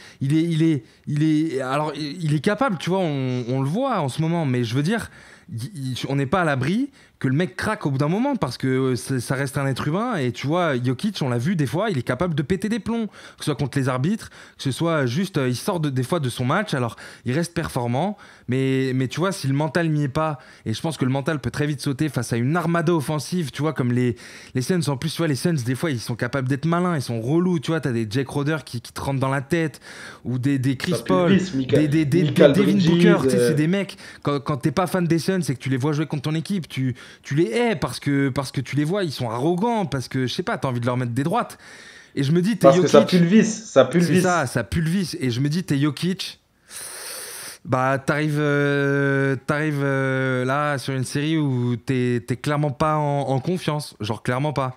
alors il est capable, tu vois, on le voit en ce moment. Mais je veux dire, on n'est pas à l'abri que le mec craque au bout d'un moment parce que ça reste un être humain. Et tu vois, Jokic, on l'a vu des fois, il est capable de péter des plombs, que ce soit contre les arbitres, que ce soit juste, il sort des fois de son match. Alors, il reste performant, mais tu vois, si le mental n'y est pas, et je pense que le mental peut très vite sauter face à une armada offensive, tu vois, comme les Suns. En plus, tu vois, les Suns, des fois, ils sont capables d'être malins, ils sont relous. Tu vois, t'as des Jake Roder qui te rentrent dans la tête, ou des Chris ça pue le Paul, vice, des Michael Devin Bridges. Booker. Tu sais, c'est des mecs, quand t'es pas fan des Suns, c'est que tu les vois jouer contre ton équipe, tu les hais parce que tu les vois, ils sont arrogants, parce que, je sais pas, t'as envie de leur mettre des droites. Et je me dis, t'es Parce que ça Jokic, pue le vice, ça pue le c'est vice. ça pue le vice. Et je me dis, t'es Jokic, bah t'arrives là sur une série où t'es clairement pas en confiance, genre clairement pas.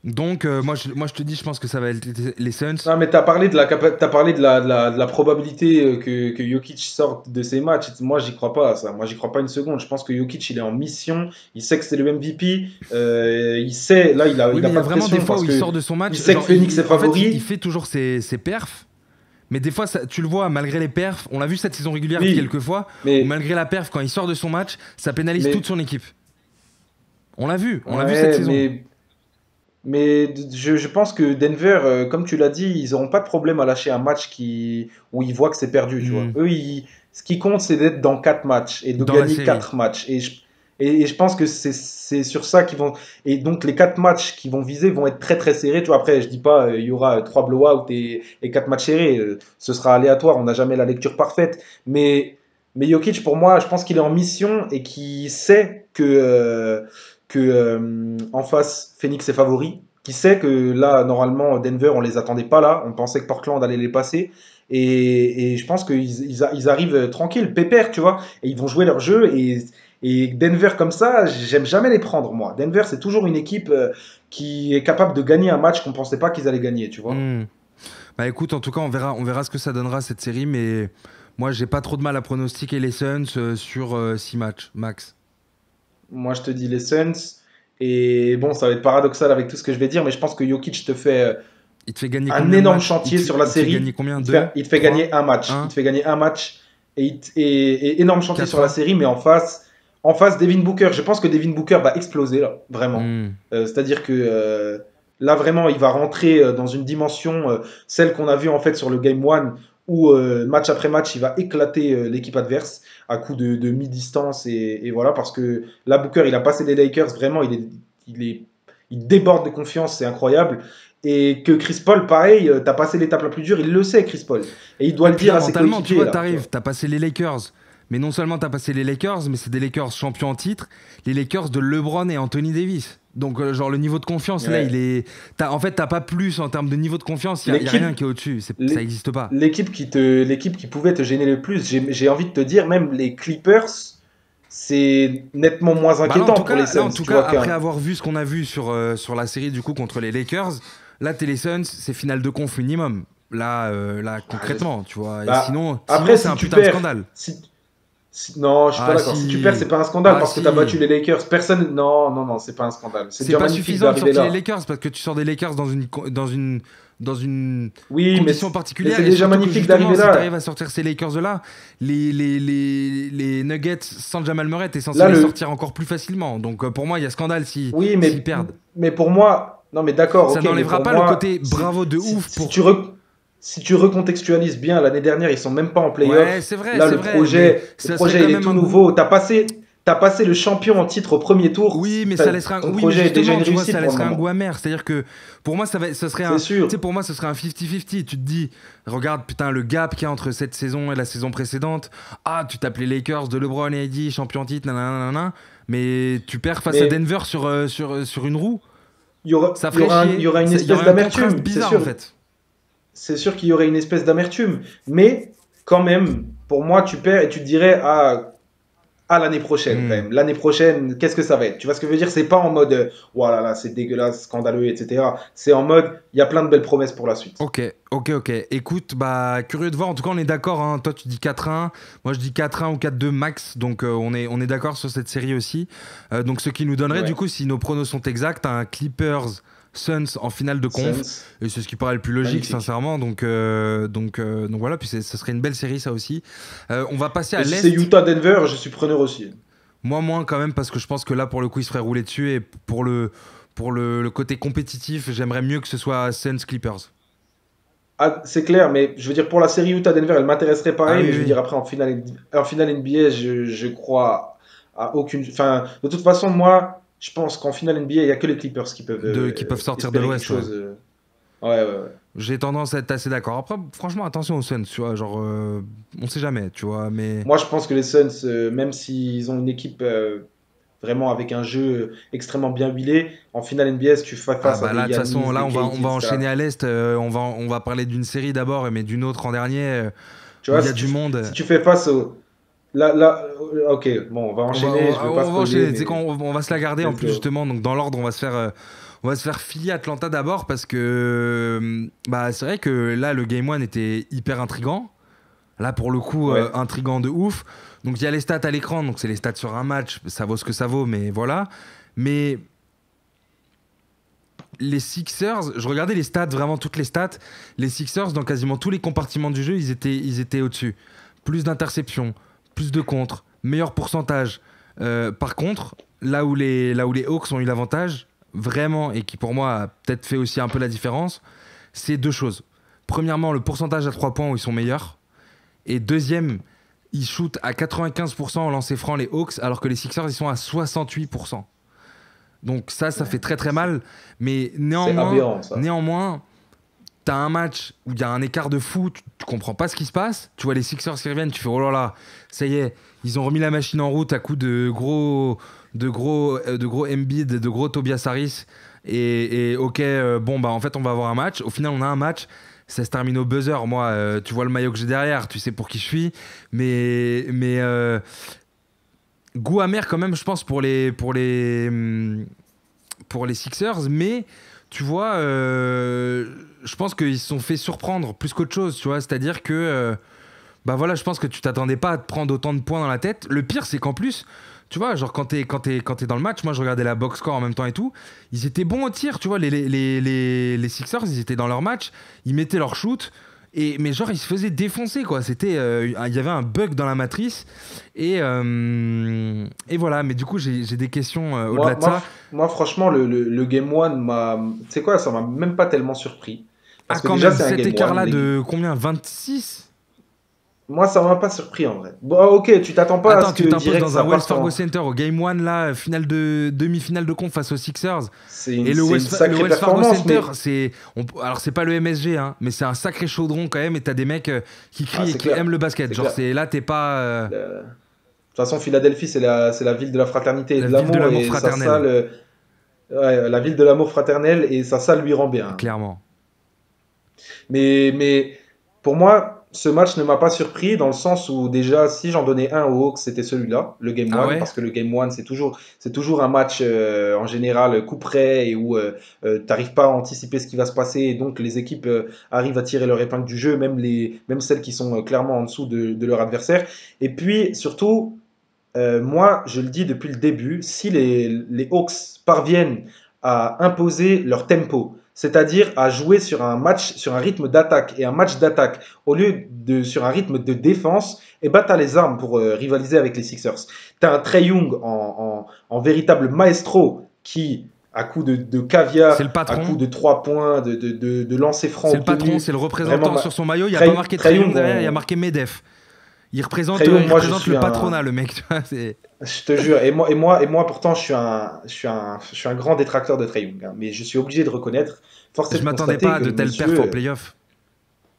Donc moi je te dis, je pense que ça va être les Suns. Non, mais t'as parlé de la probabilité que Jokic sorte de ces matchs. Moi, j'y crois pas à ça. Moi, j'y crois pas une seconde. Je pense que Jokic, il est en mission. Il sait que c'est le MVP. Il sait, là, Oui, il a mais il y a pas de vraiment des pression fois parce où il que sort de son il match, sait que genre Phoenix est en fait il favori. fait toujours ses perfs. Mais des fois, tu le vois, malgré les perfs, on l'a vu cette saison régulière Oui, quelques fois, où mais, malgré la perf, quand il sort de son match, ça pénalise toute mais, son équipe. On l'a vu cette ouais, saison. mais je pense que Denver, comme tu l'as dit, ils n'auront pas de problème à lâcher un match où ils voient que c'est perdu, tu vois. Hmm. Eux, ce qui compte, c'est d'être dans 4 matchs et de Dans la gagner série. 4 matchs. Et je pense que c'est sur ça qu'ils vont. Et donc, les 4 matchs qu'ils vont viser vont être très très serrés. Tu vois, après, je dis pas, il y aura 3 blowouts et 4 matchs serrés. Ce sera aléatoire, on n'a jamais la lecture parfaite. Mais Jokic, pour moi, je pense qu'il est en mission et qu'il sait que en face, Phoenix est favori, qui sait que là, normalement, Denver, on les attendait pas là, on pensait que Portland allait les passer, et je pense qu'ils arrivent tranquilles, pépères, tu vois, et ils vont jouer leur jeu, et Denver comme ça, j'aime jamais les prendre, moi. Denver, c'est toujours une équipe qui est capable de gagner un match qu'on pensait pas qu'ils allaient gagner, tu vois. Hmm. Bah écoute, en tout cas, on verra ce que ça donnera cette série, mais moi, j'ai pas trop de mal à pronostiquer les Suns sur 6 matchs, max. Moi, je te dis les Suns, et bon, ça va être paradoxal avec tout ce que je vais dire, mais je pense que Jokic te fait Il te fait gagner un combien de énorme matchs? chantier sur la Il te fait série. gagner combien? 2, Il te fait gagner 3, un match. Il 1, te fait gagner un match et énorme chantier sur la 4-1? série, mais en face, Devin Booker. Je pense que Devin Booker va exploser là, vraiment. Hmm. C'est-à-dire que là, vraiment, il va rentrer dans une dimension, celle qu'on a vue en fait sur le Game 1, où match après match, il va éclater l'équipe adverse à coup de mi-distance et voilà, parce que là, Booker, il a passé les Lakers, vraiment, il est, il déborde de confiance, c'est incroyable. Et que Chris Paul, pareil, t'as passé l'étape la plus dure, il le sait, Chris Paul. Et il doit Et le puis dire là, à ses mentalement, tu coéquipiers, vois, là, tu vois. t'as passé les Lakers. Mais non seulement t'as passé les Lakers, mais c'est des Lakers champions en titre, les Lakers de LeBron et Anthony Davis. Donc, genre, le niveau de confiance, là, il Ouais. est. En fait, t'as pas plus en termes de niveau de confiance, y a rien L'équipe, qui est au-dessus. Ça l'é- n'existe pas. l'équipe qui pouvait te gêner le plus, j'ai envie de te dire, même les Clippers, c'est nettement moins Bah inquiétant pour les là, Suns, en tout tu cas, vois, après avoir vu ce qu'on a vu sur la série du coup contre les Lakers, là, t'es les Suns, c'est finale de conf minimum. Là Ah, concrètement, tu vois. Et bah, sinon après, c'est si un tu putain de perds, scandale. non, je suis pas Ah d'accord. Si tu perds, si. c'est pas un scandale Ah parce que tu as battu si. les Lakers. Personne. Non, non, non, c'est pas un scandale. C'est C'est déjà pas magnifique suffisant de d'arriver sortir les là. Lakers parce que tu sors des Lakers dans une Oui, condition mais particulière c'est et déjà surtout que magnifique justement d'arriver si tu arrives là. à sortir ces Lakers là, les Nuggets sans Jamal Murray, t'es censé Là, les sortir encore plus facilement. Donc pour moi il y a scandale Oui, s'ils perdent. mais pour moi, non, mais d'accord, Ça ok, mais n'enlèvera pour pas le moi, côté bravo de ouf pour. si tu recontextualises bien, l'année dernière, ils sont même pas en Ouais, playoff. Là, c'est vrai, mais le ça serait projet, quand il est même tout un goût. nouveau. t'as passé le champion en titre au premier tour. Oui, mais ça laisserait Ton oui, mais projet est déjà justement, une tu vois, réussite ça pour le laisserait un moment. goût amer. C'est-à-dire que pour moi, ça serait C'est un, tu sûr. sais, pour moi, ce serait un 50-50. Tu te dis, regarde, putain, le gap qu'il y a entre cette saison et la saison précédente. Ah, tu tapes les Lakers de LeBron et AD, champion titre, nanana, mais tu perds face à Mais Denver sur une roue. Ça il y ferait aura, il chier. y aura une Il y espèce aurait un contraste d'amertume, c'est bizarre, en sûr. fait. C'est sûr qu'il y aurait une espèce d'amertume. Mais quand même, pour moi, tu perds et tu te dirais, l'année prochaine quand Hmm. même. L'année prochaine, qu'est-ce que ça va être? Tu vois ce que je veux dire? C'est pas en mode, oh là là, c'est dégueulasse, scandaleux, etc. C'est en mode, il y a plein de belles promesses pour la suite. Ok. Écoute, bah, curieux de voir. En tout cas, on est d'accord. Hein. Toi, tu dis 4-1. Moi, je dis 4-1 ou 4-2 max. Donc, on est d'accord sur cette série aussi. Donc, ce qui nous donnerait, du Ouais. coup, si nos pronos sont exacts, un Clippers Suns en finale de conf. Suns, Et c'est ce qui paraît le plus logique, magnifique. sincèrement. Donc voilà. Puis, ça serait une belle série, ça aussi. On va passer Et à si c'est l'Est. Utah-Denver, je suis preneur aussi. Moi, moins quand même, parce que je pense que là, pour le coup, il se ferait rouler dessus. Et pour le côté compétitif, j'aimerais mieux que ce soit Suns Clippers. Ah, c'est clair, mais je veux dire, pour la série Utah-Denver, elle m'intéresserait Ah pareil, oui, mais je veux oui. dire, après, en finale NBA, je crois à aucune. Enfin, de toute façon, moi, je pense qu'en finale NBA, il n'y a que les Clippers qui peuvent Qui peuvent sortir de espérer quelque l'Ouest, ouais. chose. Ouais, ouais, ouais. J'ai tendance à être assez d'accord. Après, franchement, attention aux Suns, tu vois, genre, on sait jamais, tu vois, mais... Moi, je pense que les Suns, même s'ils ont une équipe vraiment avec un jeu extrêmement bien huilé, en finale NBA, si tu fais Ah face à bah des là, de toute Giannis, façon, là, des on KD, va enchaîner etc. à l'Est, on va parler d'une série d'abord, mais d'une autre en dernier, Tu où vois, il y a du si monde. tu fais face au. Là, ok, bon, on va On va, enchaîner, on, je va veux pas on va spoiler, enchaîner, tu sais quoi, mais on va se la garder en let's plus, go. justement, donc dans l'ordre, on va se faire Philly Atlanta d'abord, parce que, bah, c'est vrai que là, le Game 1 était hyper intriguant. Là, pour le coup, Ouais. intriguant de ouf. Donc, il y a les stats à l'écran. Donc, c'est les stats sur un match. Ça vaut ce que ça vaut, mais voilà. Mais les Sixers, je regardais les stats, vraiment toutes les stats. Les Sixers, dans quasiment tous les compartiments du jeu, ils étaient au-dessus. Plus d'interceptions, plus de contres, meilleur pourcentage. Par contre, là où les Hawks ont eu l'avantage, vraiment, et qui pour moi a peut-être fait aussi un peu la différence, c'est deux choses. Premièrement, le pourcentage à 3 points où ils sont meilleurs. Et deuxième, ils shootent à 95% en lancer franc les Hawks, alors que les Sixers, ils sont à 68%. Donc ça Ouais, fait très très c'est mal. Mais c'est néanmoins, aberrant ça. néanmoins, t'as un match où il y a un écart de fou, tu comprends pas ce qui se passe. Tu vois les Sixers qui reviennent, tu fais oh là là, ça y est, ils ont remis la machine en route à coup de gros Embiid, de gros Tobias Harris. Et ok, bon bah en fait on va avoir un match. Au final on a un match. Ça se termine au buzzer. Moi, tu vois le maillot que j'ai derrière, tu sais pour qui je suis. Mais goût amer quand même, je pense, pour les Sixers. Mais tu vois, je pense qu'ils se sont fait surprendre plus qu'autre chose. Tu vois, c'est-à-dire que bah voilà, je pense que tu t'attendais pas à te prendre autant de points dans la tête. Le pire, c'est qu'en plus, tu vois, genre quand t'es dans le match, moi je regardais la box score en même temps et tout, ils étaient bons au tir, tu vois, les Sixers, ils étaient dans leur match, ils mettaient leur shoot, mais genre ils se faisaient défoncer, quoi. Il y avait un bug dans la matrice, et voilà, mais du coup j'ai des questions au-delà Moi, de moi, ça. moi franchement, le Game One m'a. Tu sais quoi, ça m'a même pas tellement surpris. Ah, Parce que quand déjà, même, c'est un cet Game One. écart-là de combien? 26. Moi, ça m'a pas surpris en vrai. Bon, ok, tu t'attends pas à Attends, ce tu que t'imposes direct dans ça un Wells parte Fargo en. Center au Game 1, là, demi-finale de conf face aux Sixers. Et le C'est une Wells, le sacrée Wells Fargo performance, Center, mais. alors c'est pas le MSG, hein, mais c'est un sacré chaudron quand même. Et t'as des mecs qui Ah, crient et c'est qui clair. aiment le basket. C'est Genre, clair. là, t'es pas De toute façon, Philadelphie, c'est la ville de la fraternité et la de ville de l'amour, l'amour et sa fraternel, salle. Ouais, la ville de l'amour fraternel, et sa salle lui rend bien. clairement. Mais pour moi, ce match ne m'a pas surpris dans le sens où déjà, si j'en donnais un aux Hawks, c'était celui-là, le Game Ah 1, ouais? parce que le Game 1, c'est toujours un match en général coup près et où t'arrives pas à anticiper ce qui va se passer et donc les équipes arrivent à tirer leur épingle du jeu, même celles qui sont clairement en dessous de leur adversaire. Et puis surtout, moi, je le dis depuis le début, si les Hawks parviennent à imposer leur tempo, c'est-à-dire à jouer sur un match, sur un rythme d'attaque et un match d'attaque au lieu de sur un rythme de défense, eh ben, tu as les armes pour rivaliser avec les Sixers. Tu as un Trae Young en véritable maestro qui, à coup de C'est le caviar, à coup patron. de 3 points, de lancer franc C'est le patron, obtenu, c'est le vraiment, représentant sur son maillot. Il n'y a pas Trae marqué Trae Trae Young Young, derrière, il y a marqué Medef. il Young, moi je représente suis le un, patronat, le mec, tu vois. je te jure, et moi, pourtant, je suis un grand détracteur de Trae Young, hein, mais je suis obligé de reconnaître, force est Je de m'attendais pas constater à que de le telles perfs en monsieur, playoff.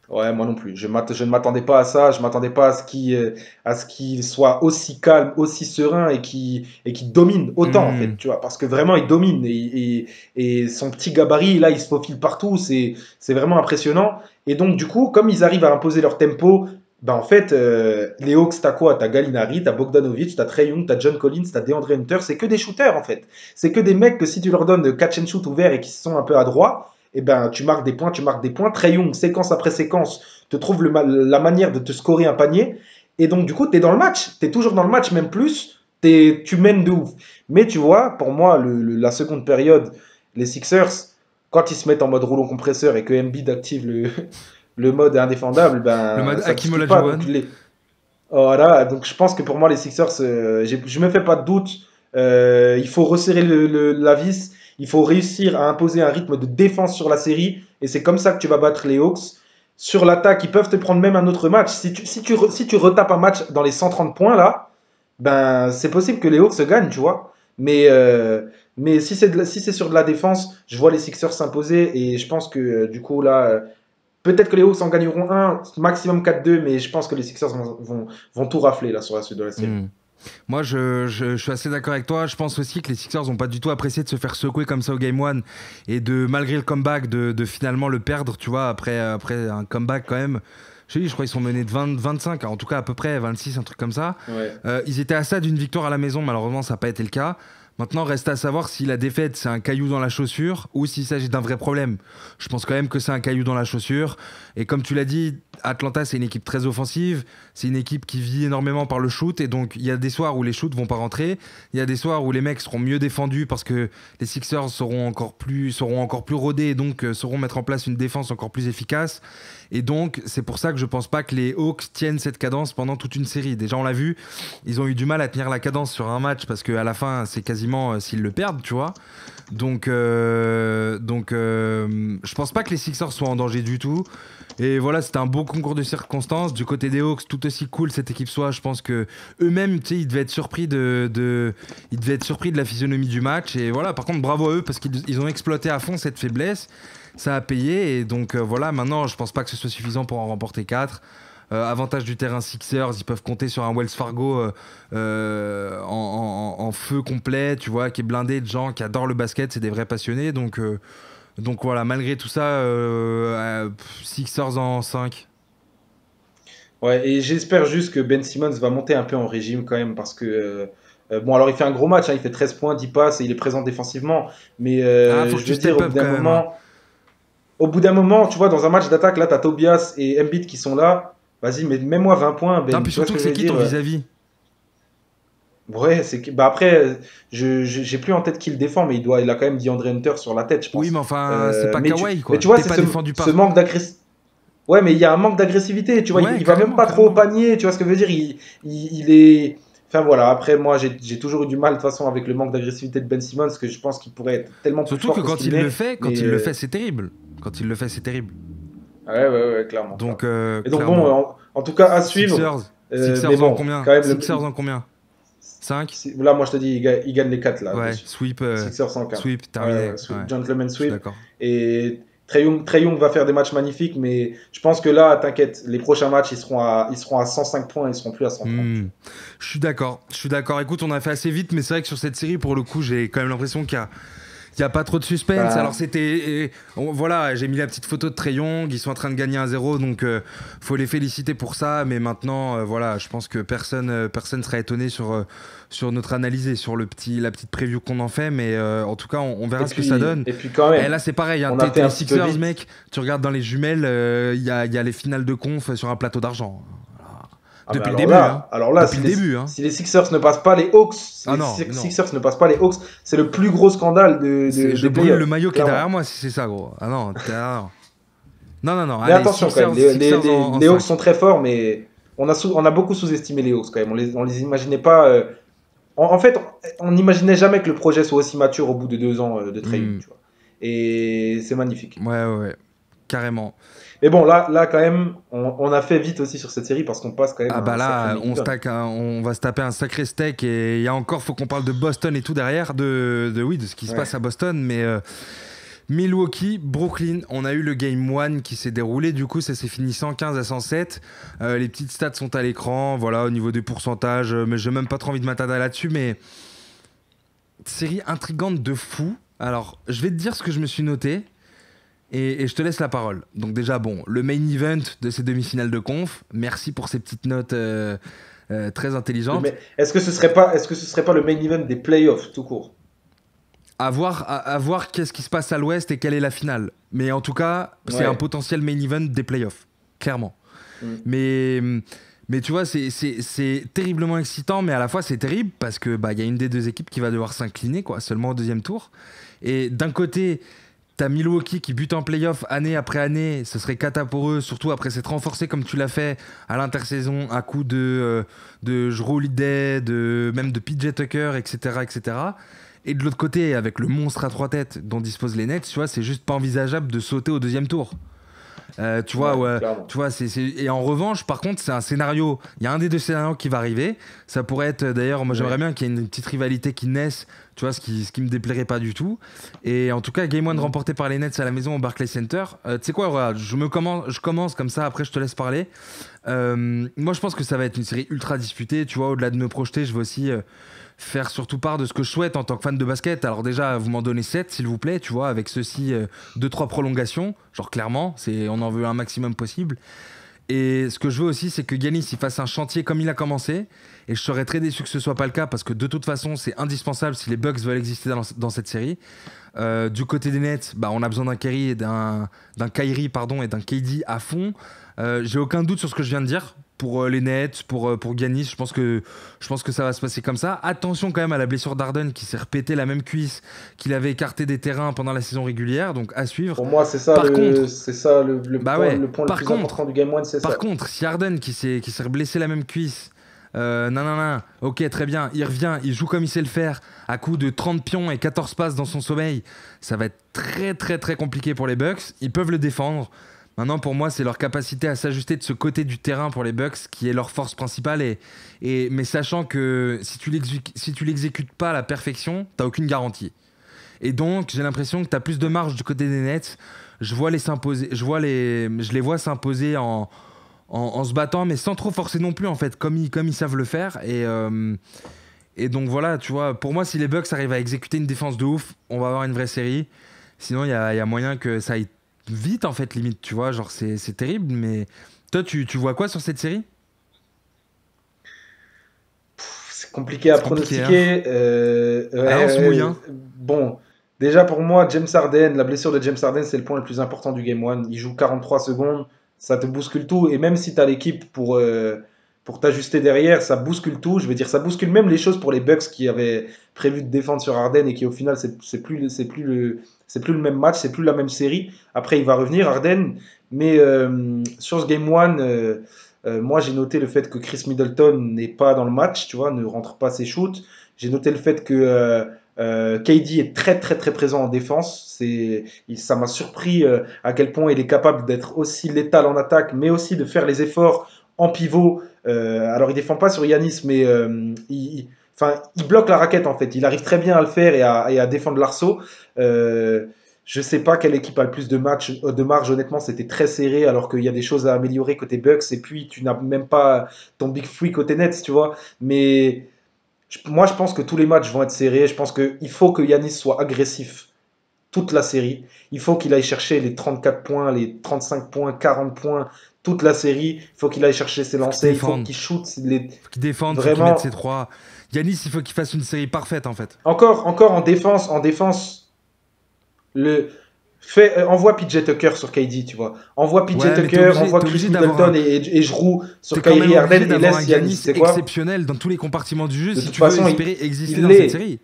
ouais, moi non plus, je ne m'attendais pas à ça, je m'attendais pas à ce qu'il soit aussi calme, aussi serein et qui domine autant, en fait, Hmm. tu vois, parce que vraiment, il domine, et son petit gabarit, là, il se faufile partout, c'est vraiment impressionnant, et donc, du coup, comme ils arrivent à imposer leur tempo, ben en fait, les Hawks, t'as quoi? T'as Gallinari, t'as Bogdanovic, t'as Trae Young, t'as John Collins, t'as DeAndre Hunter. C'est que des shooters en fait. C'est que des mecs que si tu leur donnes de catch and shoot ouvert et qui sont un peu adroits, eh ben tu marques des points, tu marques des points. Trae Young, séquence après séquence, te trouve la manière de te scorer un panier. Et donc du coup, t'es dans le match. T'es toujours dans le match, même plus. Tu mènes de ouf. Mais tu vois, pour moi, la seconde période, les Sixers, quand ils se mettent en mode rouleau compresseur et que Embiid active le mode indéfendable, Le ben mode ça Hakim discute pas. Donc Olajuwon. voilà, donc je pense que pour moi les Sixers, je me fais pas de doute. Il faut resserrer la vis, il faut réussir à imposer un rythme de défense sur la série, et c'est comme ça que tu vas battre les Hawks. Sur l'attaque, ils peuvent te prendre même un autre match. Si tu retapes un match dans les 130 points là, ben c'est possible que les Hawks se gagnent, tu vois. Mais si c'est sur de la défense, je vois les Sixers s'imposer, et je pense que du coup là, peut-être que les Hawks en gagneront un, maximum 4-2, mais je pense que les Sixers vont tout rafler là sur la suite de la série. Hmm. Moi, je suis assez d'accord avec toi. Je pense aussi que les Sixers n'ont pas du tout apprécié de se faire secouer comme ça au Game 1 et de, malgré le comeback, de finalement le perdre, tu vois, après un comeback quand même. Je crois qu'ils sont menés de 20, 25, en tout cas à peu près 26, un truc comme ça. Ouais. Ils étaient à ça d'une victoire à la maison, malheureusement, ça n'a pas été le cas. Maintenant, reste à savoir si la défaite, c'est un caillou dans la chaussure ou s'il s'agit d'un vrai problème. Je pense quand même que c'est un caillou dans la chaussure. Et comme tu l'as dit, Atlanta, c'est une équipe très offensive. C'est une équipe qui vit énormément par le shoot. Et donc, il y a des soirs où les shoots vont pas rentrer. Il y a des soirs où les mecs seront mieux défendus parce que les Sixers seront encore plus rodés et donc sauront mettre en place une défense encore plus efficace. Et donc, c'est pour ça que je pense pas que les Hawks tiennent cette cadence pendant toute une série. Déjà, on l'a vu, ils ont eu du mal à tenir la cadence sur un match parce qu'à la fin, c'est quasiment s'ils le perdent, tu vois. Donc, je pense pas que les Sixers soient en danger du tout. Et voilà, c'était un beau concours de circonstances. Du côté des Hawks, tout aussi cool cette équipe soit, je pense que eux-mêmes, tu sais, ils devaient être surpris ils devaient être surpris de la physionomie du match. Et voilà, par contre, bravo à eux parce qu'ils ont exploité à fond cette faiblesse. Ça a payé et donc voilà, maintenant je pense pas que ce soit suffisant pour en remporter 4. Avantage du terrain Sixers, ils peuvent compter sur un Wells Fargo en feu complet, tu vois, qui est blindé de gens qui adorent le basket, c'est des vrais passionnés. Donc voilà, malgré tout ça, Sixers en 5. Ouais, et j'espère juste que Ben Simmons va monter un peu en régime quand même, parce que bon, alors il fait un gros match, hein, il fait 13 points, 10 passes et il est présent défensivement, mais Ah, faut que je tu veux dire, step up quand même, hein. au bout d'un moment, tu vois, dans un match d'attaque, là, t'as Tobias et Embiid qui sont là. Vas-y, mais mets-moi 20 points, Non, Ben. puis Tu vois ce surtout que que je c'est veux qui ton dire? vis-à-vis? Ouais, bah après, j'ai plus en tête qui le défend, mais il a quand même dit André Hunter sur la tête, je Oui, pense. mais enfin, c'est pas Kawhi, Mais quoi. tu vois, T'es c'est pas ce, défendu ce par. manque d'agressivité. Ouais, mais il y a un manque d'agressivité, tu vois. Il, Ouais, il va même carrément, pas trop au carrément. panier, tu vois ce que je veux dire? Il est. Enfin voilà, après, moi, j'ai toujours eu du mal de toute façon avec le manque d'agressivité de Ben Simmons, que je pense qu'il pourrait être tellement plus Surtout que fort que ce quand qu'il il le n'est. fait, quand Mais il le fait, c'est terrible. Quand il le fait, c'est terrible. ouais, ouais, ouais, clairement, Donc, clairement. Et donc, bon, clairement. en tout cas, à suivre. Sixers. Mais Sixers en bon, combien? quand même, Sixers en combien? 5? là, moi, je te dis, il gagne les 4 là, Ouais, dessus. sweep, Sixers en 4. sweep, terminé. Ouais, Gentleman je suis sweep. d'accord. Et Trae Young va faire des matchs magnifiques, mais je pense que là, t'inquiète, les prochains matchs, ils seront à 105 points, ils seront plus à 130. Tu Hmm. Je suis d'accord. Je suis d'accord. Écoute, on a fait assez vite, mais c'est vrai que sur cette série, pour le coup, j'ai quand même l'impression qu'il y a pas trop de suspense. vois. Alors voilà, j'ai mis la petite photo de Trae Young, ils sont en train de gagner 1-0, donc faut les féliciter pour ça. Mais maintenant, voilà, je pense que personne sera étonné sur notre analyse et sur la petite preview qu'on en fait. Mais en tout cas, on Et verra ce que ça puis, donne. et puis quand Et même, là, c'est pareil, hein, on a t'es fait les un petit peu Sixers, vite. mec. Tu regardes dans les jumelles, il y a les finales de conf sur un plateau d'argent. Voilà. Ah mais Depuis le alors début, hein. là, alors là, Depuis si le les, début, hein. si les Sixers ne passent pas les Hawks, si Ah les non, non. Sixers ne passent pas les Hawks, c'est le plus gros scandale Je des brûle le playoffs, maillot qui est derrière clairement. moi si c'est ça, gros. Ah non, ah non. Non, non, non. Mais Allez, attention quand même, Sixers, les, les, Sixers les, en les Hawks 5. sont très forts, mais on a beaucoup sous-estimé les Hawks quand même. On les imaginait pas. En fait, on n'imaginait jamais que le projet soit aussi mature au bout de 2 ans de Trae Young, Hmm. tu vois. Et c'est magnifique. Ouais, ouais, ouais. carrément. Mais bon, là quand même, on a fait vite aussi sur cette série parce qu'on passe quand même Ah à bah un sacré là, main event. on va se taper un sacré steak et il y a encore, faut qu'on parle de Boston et tout derrière, oui, de ce qui se passe à Ouais. Boston, mais Milwaukee, Brooklyn, on a eu le Game 1 qui s'est déroulé, du coup ça s'est fini 115-107. Les petites stats sont à l'écran, voilà, au niveau des pourcentages, mais j'ai même pas trop envie de m'attarder là-dessus, mais série intrigante de fou. Alors, je vais te dire ce que je me suis noté et je te laisse la parole. Donc déjà, bon, le main event de ces demi-finales de conf, merci pour ces petites notes très intelligentes. Est-ce que ce serait pas le main event des playoffs tout court? À voir qu'est-ce qui se passe à l'ouest et quelle est la finale. Mais en tout cas, c'est un Ouais. potentiel main event des playoffs, clairement. Mm. Mais, mais tu vois, c'est terriblement excitant, mais à la fois c'est terrible parce que bah, y a une des deux équipes qui va devoir s'incliner, quoi, seulement au deuxième tour. Et d'un côté, t'as Milwaukee qui bute en playoff année après année, ce serait cata pour eux, surtout après s'être renforcé comme tu l'as fait à l'intersaison, à coup de Jrue Holiday, même de PJ Tucker, etc., etc. Et de l'autre côté, avec le monstre à trois têtes dont disposent les Nets, tu vois, c'est juste pas envisageable de sauter au deuxième tour. Tu vois, Ouais, ouais, clairement. tu vois, et en revanche, par contre, c'est un scénario. Il y a un des deux scénarios qui va arriver. Ça pourrait être, d'ailleurs, moi j'aimerais Ouais. bien qu'il y ait une petite rivalité qui naisse. Tu vois, ce qui me déplairait pas du tout. Et en tout cas, Game 1 Mm. remporté par les Nets à la maison au Barclays Center. Tu sais quoi, regarde, je commence comme ça. Après, je te laisse parler. Moi, je pense que ça va être une série ultra disputée. Tu vois, au-delà de me projeter, je veux aussi faire surtout part de ce que je souhaite en tant que fan de basket. Alors déjà, vous m'en donnez 7 s'il vous plaît, tu vois, avec ceci 2-3 prolongations, genre clairement, on en veut un maximum possible. Et ce que je veux aussi, c'est que Giannis il fasse un chantier comme il a commencé. Et je serais très déçu que ce soit pas le cas parce que de toute façon, c'est indispensable si les Bucks veulent exister dans cette série. Du côté des Nets, bah, on a besoin d'un Kyrie d'un Kyrie pardon, et d'un KD à fond. J'ai aucun doute sur ce que je viens de dire. Pour les Nets, pour Giannis, je pense que ça va se passer comme ça. Attention quand même à la blessure d'Harden qui s'est repété la même cuisse qu'il avait écarté des terrains pendant la saison régulière, donc à suivre. Pour moi, c'est ça Par le, contre, c'est ça le bah point, ouais, le point le plus important du Game 1, c'est par ça. contre, si Harden qui s'est blessé la même cuisse, non, non, non, ok, très bien, il revient, il joue comme il sait le faire, à coup de 30 pions et 14 passes dans son sommeil, ça va être très très très compliqué pour les Bucks. Ils peuvent le défendre. Maintenant, pour moi, c'est leur capacité à s'ajuster de ce côté du terrain pour les Bucks qui est leur force principale. Mais sachant que si tu l'exécutes pas à la perfection, t'as aucune garantie. Et donc, j'ai l'impression que tu as plus de marge du côté des Nets. Je les vois s'imposer en se battant, mais sans trop forcer non plus, en fait, comme ils savent le faire. Et donc, voilà, tu vois, pour moi, si les Bucks arrivent à exécuter une défense de ouf, on va avoir une vraie série. Sinon, il y a moyen que ça aille vite, en fait, limite, tu vois. Genre, c'est terrible, mais toi, tu vois quoi sur cette série? C'est compliqué à C'est compliqué, hein? pronostiquer. Ah, on se mouille, hein? Bon, déjà pour moi, James Harden, la blessure de James Harden, c'est le point le plus important du Game 1. Il joue 43 secondes, ça te bouscule tout. Et même si tu as l'équipe pour t'ajuster derrière, ça bouscule tout. Je veux dire, ça bouscule même les choses pour les Bucks qui avaient prévu de défendre sur Harden et qui au final, c'est plus le même match, c'est plus la même série. Après, il va revenir, Harden. Mais sur ce Game 1, moi, j'ai noté le fait que Chris Middleton n'est pas dans le match, tu vois, ne rentre pas ses shoots. J'ai noté le fait que KD est très très très présent en défense. Ça m'a surpris à quel point il est capable d'être aussi létal en attaque, mais aussi de faire les efforts en pivot. Alors, il défend pas sur Yanis, mais enfin, il bloque la raquette en fait. Il arrive très bien à le faire et à défendre l'arceau. Je sais pas quelle équipe a le plus de marge. Honnêtement, c'était très serré alors qu'il y a des choses à améliorer côté Bucks. Et puis, tu n'as même pas ton Big Free côté Nets, tu vois. Mais moi, je pense que tous les matchs vont être serrés. Je pense qu'il faut que Yanis soit agressif toute la série. Il faut qu'il aille chercher les 34 points, les 35 points, 40 points, toute la série. Il faut qu'il aille chercher ses Faut qu'ils lancers. Il faut défendent. qu'il shoot les... Faut qu'ils défendent, faut qu'ils mettent ses Vraiment, trois. Yanis, il faut qu'il fasse une série parfaite, en fait. encore en défense, le envoie PJ Tucker sur KD, tu vois. Envoie PJ Ouais, mais Tucker, envoie t'es Chris obligé d'avoir Middleton et Jrue sur t'es quand même Kyrie obligé Harden et d'avoir un laisse Yanis. Giannis C'est quoi? exceptionnel dans tous les compartiments du jeu De si toute tu veux façon, espérer exister il dans cette l'est. série.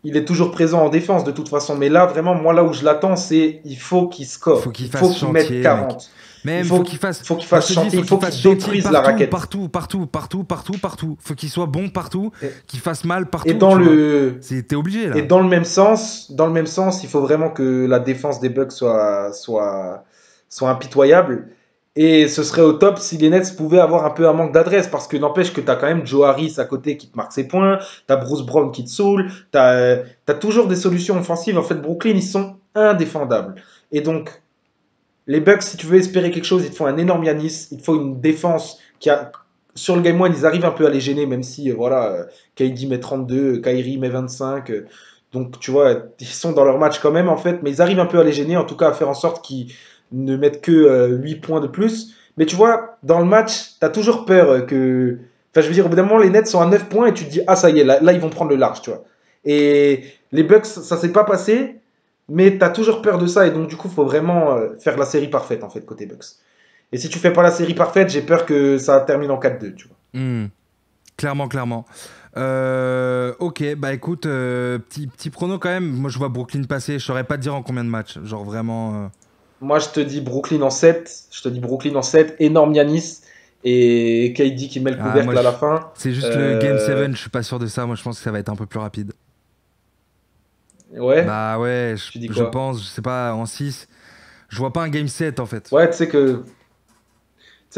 Il est toujours présent en défense de toute façon. Mais là, vraiment, moi, là où je l'attends, c'est il faut qu'il Il faut score. qu'il Il faut fasse qu'il mette chantier, mec. 40. Il Même, faut faut, qu'il fasse. faut qu'il Moi, je fasse te dis, il chanter. faut Il faut qu'il qu'il fasse chantier détruise la partout, raquette. partout, partout, partout, partout, partout. Faut qu'il soit bon partout, Et, qu'il fasse mal et partout, dans tu vois. le, T'es obligé, Et là. dans le même sens, il faut vraiment que la défense des Bucks sont impitoyables. Et ce serait au top si les Nets pouvaient avoir un peu un manque d'adresse, parce que n'empêche que tu as quand même Joe Harris à côté qui te marque ses points, tu as Bruce Brown qui te saoule, tu as, toujours des solutions offensives. En fait, Brooklyn, ils sont indéfendables. Et donc, les Bucks, si tu veux espérer quelque chose, il te faut un énorme Yanis, il te faut une défense qui a. Sur le Game 1, ils arrivent un peu à les gêner, même si voilà, KD met 32, Kyrie met 25. Donc, tu vois, ils sont dans leur match quand même, en fait, mais ils arrivent un peu à les gêner, en tout cas à faire en sorte qu'ils ne mettent que 8 points de plus. Mais tu vois, dans le match, tu as toujours peur que. Enfin, je veux dire, au bout d'un moment, les Nets sont à 9 points et tu te dis, ah, ça y est, là, ils vont prendre le large, tu vois. Et les Bucks, ça s'est pas passé, mais tu as toujours peur de ça, et donc, du coup, il faut vraiment faire la série parfaite, en fait, côté Bucks. Et si tu fais pas la série parfaite, j'ai peur que ça termine en 4-2, tu vois. Clairement, clairement. Ok, bah écoute, petit prono quand même. Moi, je vois Brooklyn passer. Je saurais pas te dire en combien de matchs. Genre vraiment. Moi, je te dis Brooklyn en 7. Je te dis Brooklyn en 7. Énorme Yanis. Et KD qui met le Ah, couvercle à la fin. c'est juste le Game 7. Je suis pas sûr de ça. Moi, je pense que ça va être un peu plus rapide. Ouais. Bah ouais, Tu dis je quoi? pense, je sais pas, en 6. Je vois pas un Game 7 en fait. Ouais, tu sais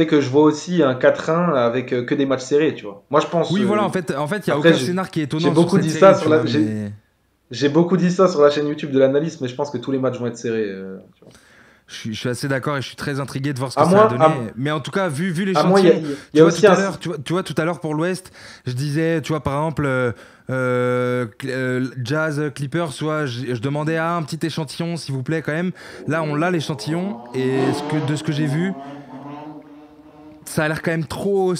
que je vois aussi un 4-1 avec que des matchs serrés, tu vois. Moi, je pense. Oui, voilà, en fait, il y a Après, aucun scénar qui est j'ai étonnant sur beaucoup cette dit ça série, sur tu la. vois, mais. J'ai beaucoup dit ça sur la chaîne YouTube de l'analyse, mais je pense que tous les matchs vont être serrés. Tu vois. Je suis assez d'accord et je suis très intrigué de voir ce que À ça va moins, donner. Mais en tout cas, vu à moins, il l'échantillon, y tu a vois tout aussi à un. l'heure, tu vois tout à l'heure pour l'Ouest, je disais, tu vois par exemple Jazz Clippers, soit je demandais un petit échantillon s'il vous plaît quand même. Là, on l'a l'échantillon et de ce que j'ai vu, ça a l'air quand même trop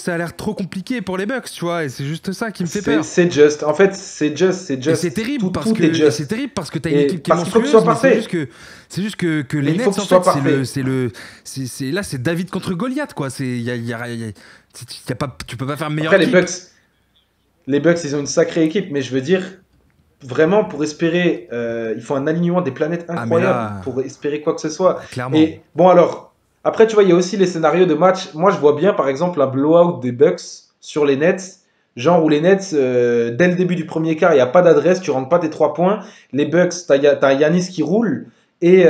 compliqué pour les Bucks, tu vois, et c'est juste ça qui me fait peur. C'est juste. En fait, c'est Et c'est juste. terrible Tout, parce tout est que juste. t'as une Et équipe qui est parce qu'il faut que ce soit monstrueuse, mais parfait. c'est juste que Mais les il faut Nets que en ce soit fait parfait. là c'est David contre Goliath quoi. C'est y a pas, tu peux pas faire meilleure Après, équipe. Les Bucks, ils ont une sacrée équipe, mais je veux dire, vraiment, pour espérer, il faut un alignement des planètes Ah mais incroyable là pour espérer quoi que ce soit. clairement. Et bon, alors, après, tu vois, il y a aussi les scénarios de match. Moi, je vois bien, par exemple, un blowout des Bucks sur les Nets. Genre où les Nets, dès le début du premier quart, il n'y a pas d'adresse, tu rentres pas tes 3 points. Les Bucks, t'as Yanis qui roule. Et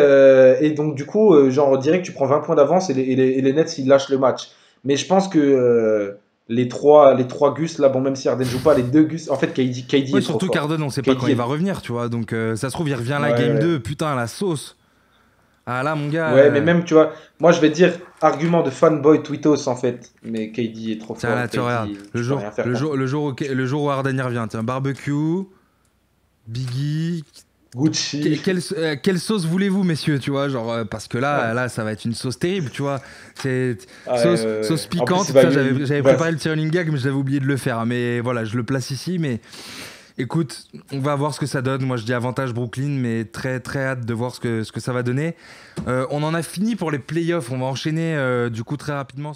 donc, du coup, genre, direct, tu prends 20 points d'avance et les Nets, ils lâchent le match. Mais je pense que les trois Gus, là, bon, même si Harden joue pas, les deux Gus, en fait, KD Ouais, est trop surtout fort. qu'Arden on sait pas quand KD il va est. revenir, tu vois. Donc ça se trouve il revient là Ouais, game ouais. 2 putain la sauce. Ah là mon gars, Ouais, mais même, tu vois, moi, je vais te dire, argument de fanboy tweetos, en fait. Mais KD est trop tiens fort. là tu regardes KD, tu peux rien faire contre lui. le jour où Harden y revient, tiens barbecue, Biggie. Gucci. Quelle sauce voulez-vous, messieurs, tu vois, genre, parce que Ah, là, ça va être une sauce terrible, tu vois. C'est ouais, ouais, sauce ouais. En plus, piquante. il va, Putain, j'avais il va- préparé le running gag, mais j'avais oublié de le faire. Mais voilà, je le place ici. Mais écoute, on va voir ce que ça donne. Moi, je dis avantage Brooklyn, mais très très hâte de voir ce que ça va donner. On en a fini pour les playoffs. On va enchaîner du coup très rapidement.